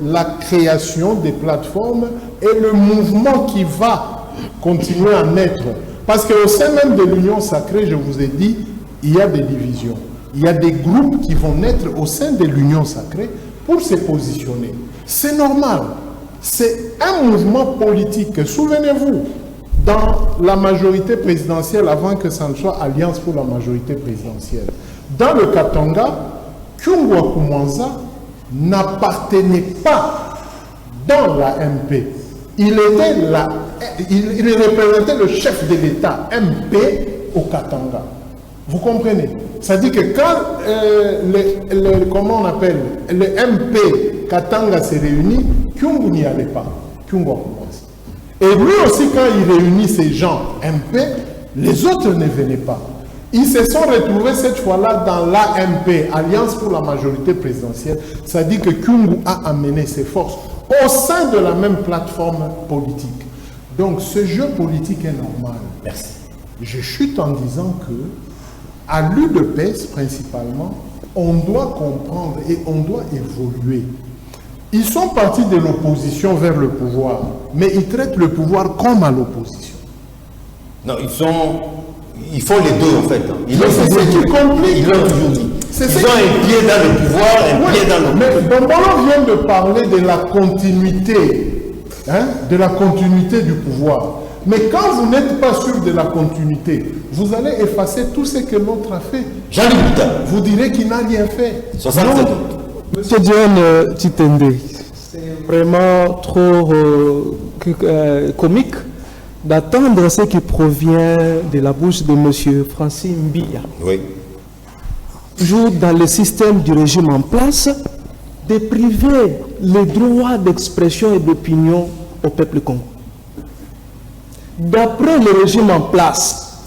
la création des plateformes et le mouvement qui va continuer à naître. Parce qu'au sein même de l'Union sacrée, je vous ai dit, il y a des divisions. Il y a des groupes qui vont naître au sein de l'Union sacrée pour se positionner. C'est normal. C'est un mouvement politique. Souvenez-vous, dans la majorité présidentielle, avant que ça ne soit Alliance pour la majorité présidentielle, dans le Katanga, Kyungwa Koumanza n'appartenait pas dans la MP. Il représentait le chef de l'État MP au Katanga. Vous comprenez? C'est-à-dire que quand comment on appelle le MP Katanga s'est réuni, Kyungu n'y allait pas. Kyungwa Koumanza. Et lui aussi, quand il réunit ces gens MP, les autres ne venaient pas. Ils se sont retrouvés cette fois-là dans l'AMP, Alliance pour la majorité présidentielle. C'est-à-dire que Kyungu a amené ses forces au sein de la même plateforme politique. Donc ce jeu politique est normal. Merci. Je chute en disant que, à l'UDPS principalement, on doit comprendre et on doit évoluer. Ils sont partis de l'opposition vers le pouvoir, mais ils traitent le pouvoir comme à l'opposition. Non, ils font les deux en fait. Ils l'ont toujours dit. Ils ont un pied dans le pouvoir, un pied dans le... Mais Bombolo vient de parler de la continuité, de la continuité du pouvoir. Mais quand vous n'êtes pas sûr de la continuité, vous allez effacer tout ce que l'autre a fait. Jean-Luc Boutin. Vous direz qu'il n'a rien fait. 67 ans. Monsieur John Titende, c'est vraiment trop comique d'attendre ce qui provient de la bouche de monsieur Francis Mbia. Oui. Toujours dans le système du régime en place, de priver les droits d'expression et d'opinion au peuple congolais. D'après le régime en place,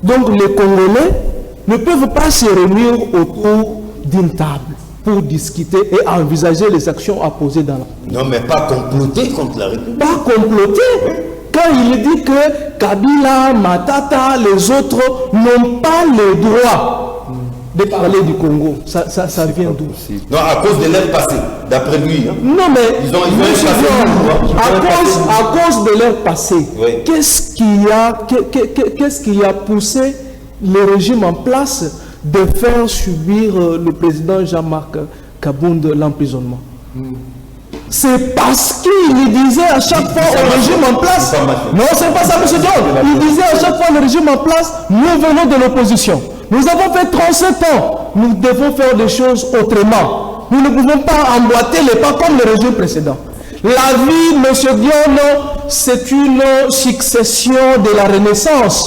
donc les Congolais ne peuvent pas se réunir autour d'une table pour discuter et envisager les actions à poser dans la... Non, mais pas comploter contre la République. Pas comploter. Quand il dit que Kabila, Matata, les autres n'ont pas le droit de parler du Congo, ça vient d'où? Non, à cause de leur passé, d'après lui. Hein. Non, mais ils ont à cause de leur passé, oui. Qu'est-ce qui a poussé le régime en place de faire subir le président Jean-Marc Kabound l'emprisonnement? C'est parce qu'il disait à chaque fois au régime en place, non, c'est pas ça, monsieur John, il disait à chaque fois le régime en place, nous venons de l'opposition. Nous avons fait 37 ans, nous devons faire des choses autrement. Nous ne pouvons pas emboîter les pas comme le régime précédent. La vie, monsieur Dion, c'est une succession de la Renaissance.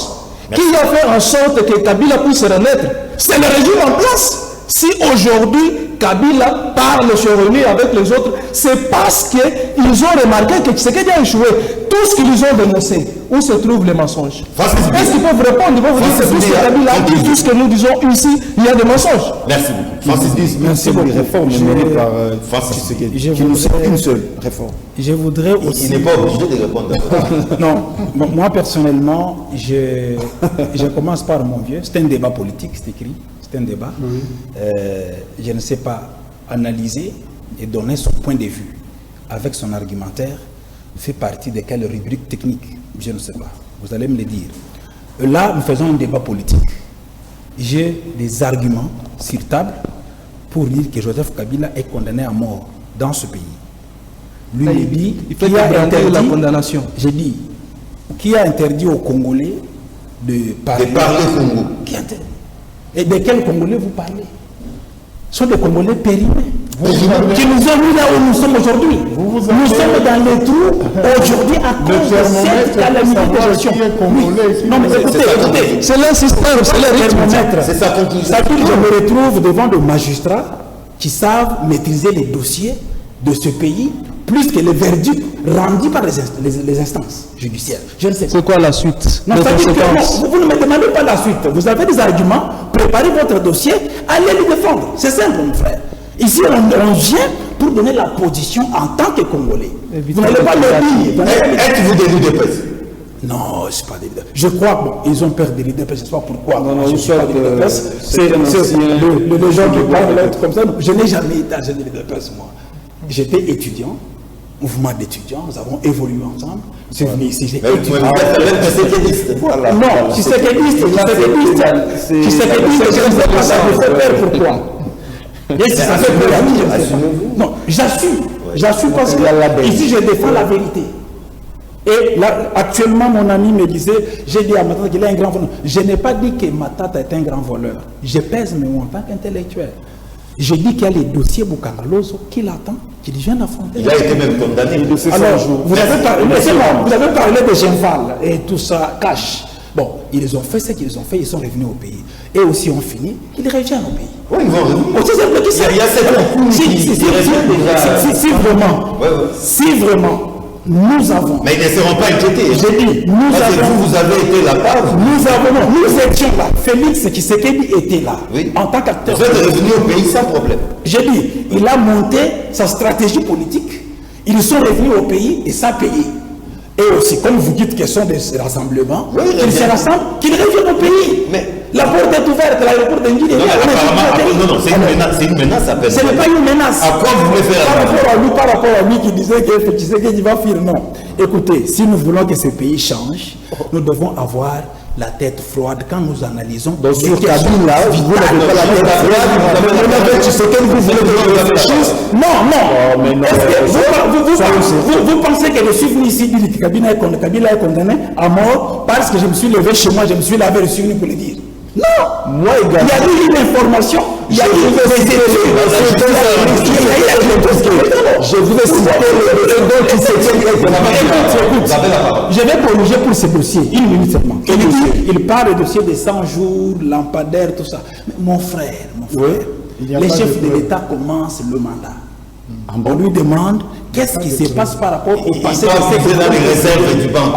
Qui a fait en sorte que Kabila puisse renaître? C'est le régime en place. Si aujourd'hui Kabila parle, se réunit avec les autres, c'est parce qu'ils ont remarqué que Tshisekedi a échoué. Tout ce qu'ils ont dénoncé, où se trouvent les mensonges? Est-ce qu'ils peuvent répondre? Ils vont vous dire que tout ce que Kabila dit, tout ce que nous disons ici, il y a des mensonges. Merci beaucoup. Francis Dis, merci beaucoup. Les réformes menées par Francis Tshisekedi. Je ne sais qu'une seule réforme. Je voudrais aussi... Il n'est pas obligé de répondre. Non, moi personnellement, je commence par mon vieux. C'est un débat politique, c'est écrit. C'est un débat. Oui. Je ne sais pas analyser et donner son point de vue avec son argumentaire fait partie de quelle rubrique technique? Je ne sais pas. Vous allez me le dire. Là, nous faisons un débat politique. J'ai des arguments sur table pour dire que Joseph Kabila est condamné à mort dans ce pays. Lui me dit il fait interdit la condamnation. J'ai dit qui a interdit aux Congolais de parler Congo. Qui interdit? Et de quels Congolais vous parlez? Ce sont des Congolais périmés. Qui nous ont mis là où nous sommes aujourd'hui. Nous sommes dans les trous aujourd'hui à cause de cette calamité de gestion. Non mais écoutez, c'est leur système, c'est leur rythme. C'est sa conclusion. C'est-à-dire que je me retrouve devant des magistrats qui savent maîtriser les dossiers de ce pays plus que les verdicts rendus par les instances judiciaires. Je ne sais pas. C'est quoi la suite? Non, vous ne me demandez pas la suite. Vous avez des arguments, préparez votre dossier, allez les défendre. C'est simple, mon frère. Ici, on vient pour donner la position en tant que Congolais. Vous n'allez pas le dire. Êtes-vous des l'UDPS? Non, je ne suis pas des leaders. Je crois qu'ils ont peur des leaders, je ne sais pas pourquoi. Non, je ne suis pas des leaders. C'est les gens qui parlent être comme ça. Je n'ai jamais été agent des leaders, moi. J'étais étudiant, mouvement d'étudiants, nous avons évolué ensemble. C'est venu ici, j'ai étudié. Voilà. Non, tu sais que je ne sais pas ça, je fais peur pourquoi. Et si ça fait peur à lui, je ne sais pas. Non, j'assume parce que ici je défends la vérité. Et là, actuellement, mon ami me disait, j'ai dit à Matata qu'il est un grand voleur. Je n'ai pas dit que Matata est un grand voleur. Je pèse mes mots en tant qu'intellectuel. Je dis qu'il y a les dossiers Bukangaloso qui l'attendent, qui viennent affronter. Il a été même condamné. Alors, vous avez parlé de Genval et tout ça, cash. Bon, ils ont fait ce qu'ils ont fait, ils sont revenus au pays. Et aussi ont fini, ils reviennent au pays. Oui, ils vont revenir. Aussi simple que ça. Il y a cette si vraiment, nous avons. Mais ils ne seront pas inquiétés. J'ai dit, vous avez été là-bas. Nous étions là. Félix Tshisekedi était là. Oui. En tant qu'acteur. Vous êtes revenu au pays sans problème. J'ai dit, il a monté sa stratégie politique. Ils sont revenus au pays et ça a payé. Et aussi, comme vous dites qu'ils sont des rassemblements, qu'ils se rassemblent, qu'ils reviennent au pays. Mais la porte est ouverte, l'aéroport de Nguyen. Non, c'est une menace à peine. Ce n'est pas une menace. À quoi vous voulez faire par rapport à lui qui disait qu'il va fuir, non. Écoutez, si nous voulons que ce pays change, nous devons avoir la tête froide quand nous analysons. Donc sur Kabila, vous n'avez pas la tête froide, tu sais que vous voulez que je réfléchisse. Non. Est-ce que vous pensez que je suis venu ici dire que Kabila est condamné à mort parce que je me suis levé chez moi, je me suis lavé le souvenir pour le dire? Non. Moi également. Il y a eu une information, il y a eu des études. Je vous ai cité le don qui je vais corriger pour ce dossier, une minute seulement. Il parle du dossier des 100 jours, lampadaire, tout ça. Mais mon frère, les chefs de l'État commencent le mandat. On lui demande qu'est-ce qui se passe par rapport au passé de les réserves du banque.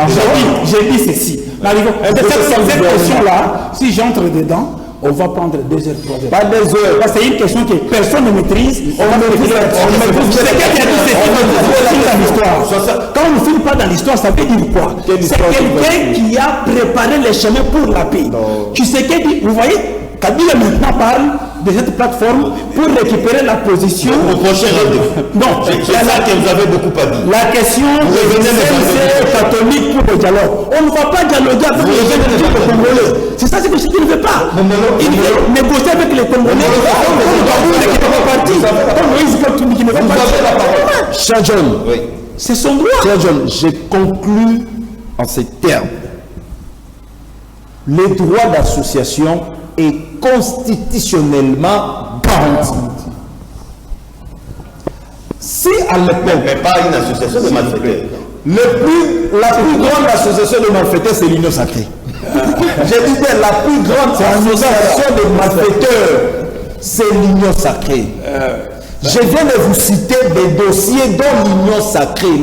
J'ai dit ceci. Cette question-là, si j'entre dedans, on va prendre 2 heures, 3 heures. Pas 2 heures. Parce que c'est une question que personne ne maîtrise. Quand on ne filme pas dans l'histoire, ça veut dire quoi? C'est quelqu'un qui a préparé les chemins pour la paix. Tu sais que, vous voyez, Kabila maintenant parle de cette plateforme pour récupérer la position. Au prochain rendez-vous. Non, c'est ça que vous avez beaucoup pas dit. La question c'est catholique pour le dialogue. On ne va pas dialoguer avec les gens congolais. C'est ça ce que je dis, il ne veut pas. Il veut négocier avec les Congolais. Qui ne veut pas. Cher John, c'est son droit. Cher John, j'ai conclu en ces termes. Le droit d'association est constitutionnellement garanti. Si à l'époque, mais pas une association de malfaiteurs. La plus grande association de malfaiteurs, c'est l'Union Sacrée. J'ai dit bien, la plus grande association de malfaiteurs, c'est l'Union Sacrée. Je viens de vous citer des dossiers dont l'Union Sacrée,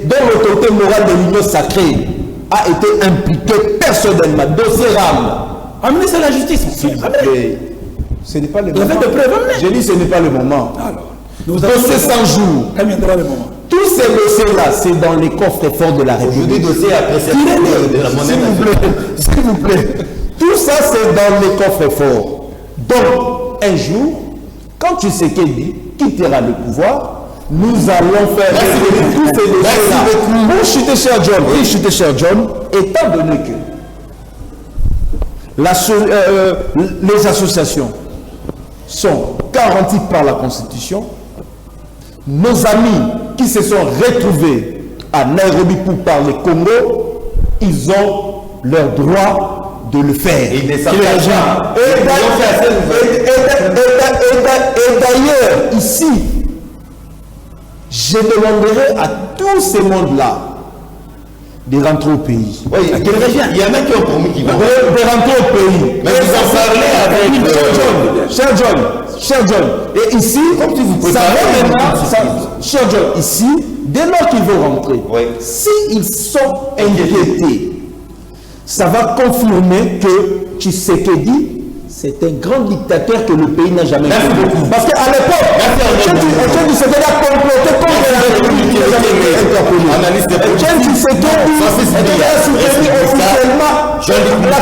dont l'autorité morale de l'Union Sacrée a été impliquée personnellement. Dossier RAM. Amenez ça à la justice. Ce n'est pas le moment. J'ai dit ce n'est pas le moment. Dossier 100 jours. Quand viendra le moment? Tous ces dossiers-là, c'est dans les coffres forts de la République. Je dis dossier après cette de la monnaie. S'il vous plaît. Tout ça, c'est dans les coffres forts. Donc, un jour, quand Tshisekedi quittera le pouvoir, nous allons faire tous ces dossiers-là. Pour chuter cher John, étant donné que les associations sont garanties par la Constitution, nos amis qui se sont retrouvés à Nairobi pour parler Congo, ils ont leur droit de le faire. Et d'ailleurs, ici, je demanderai à tous ces mondes-là de rentrer au pays. Oui, il y en a qui ont promis qu'ils vont. De rentrer au pays. Mais vous en parlez avec Cher John, et ici, comme si vous pouvez cher John, ici, dès lors qu'ils vont rentrer, s'ils sont inquiétés, ça va confirmer que Tshisekedi c'est un grand dictateur que le pays n'a jamais connu. Parce qu'à l'époque, Etienne Tshisekedi a comploté contre la République. Etienne Tshisekedi a soutenu officiellement la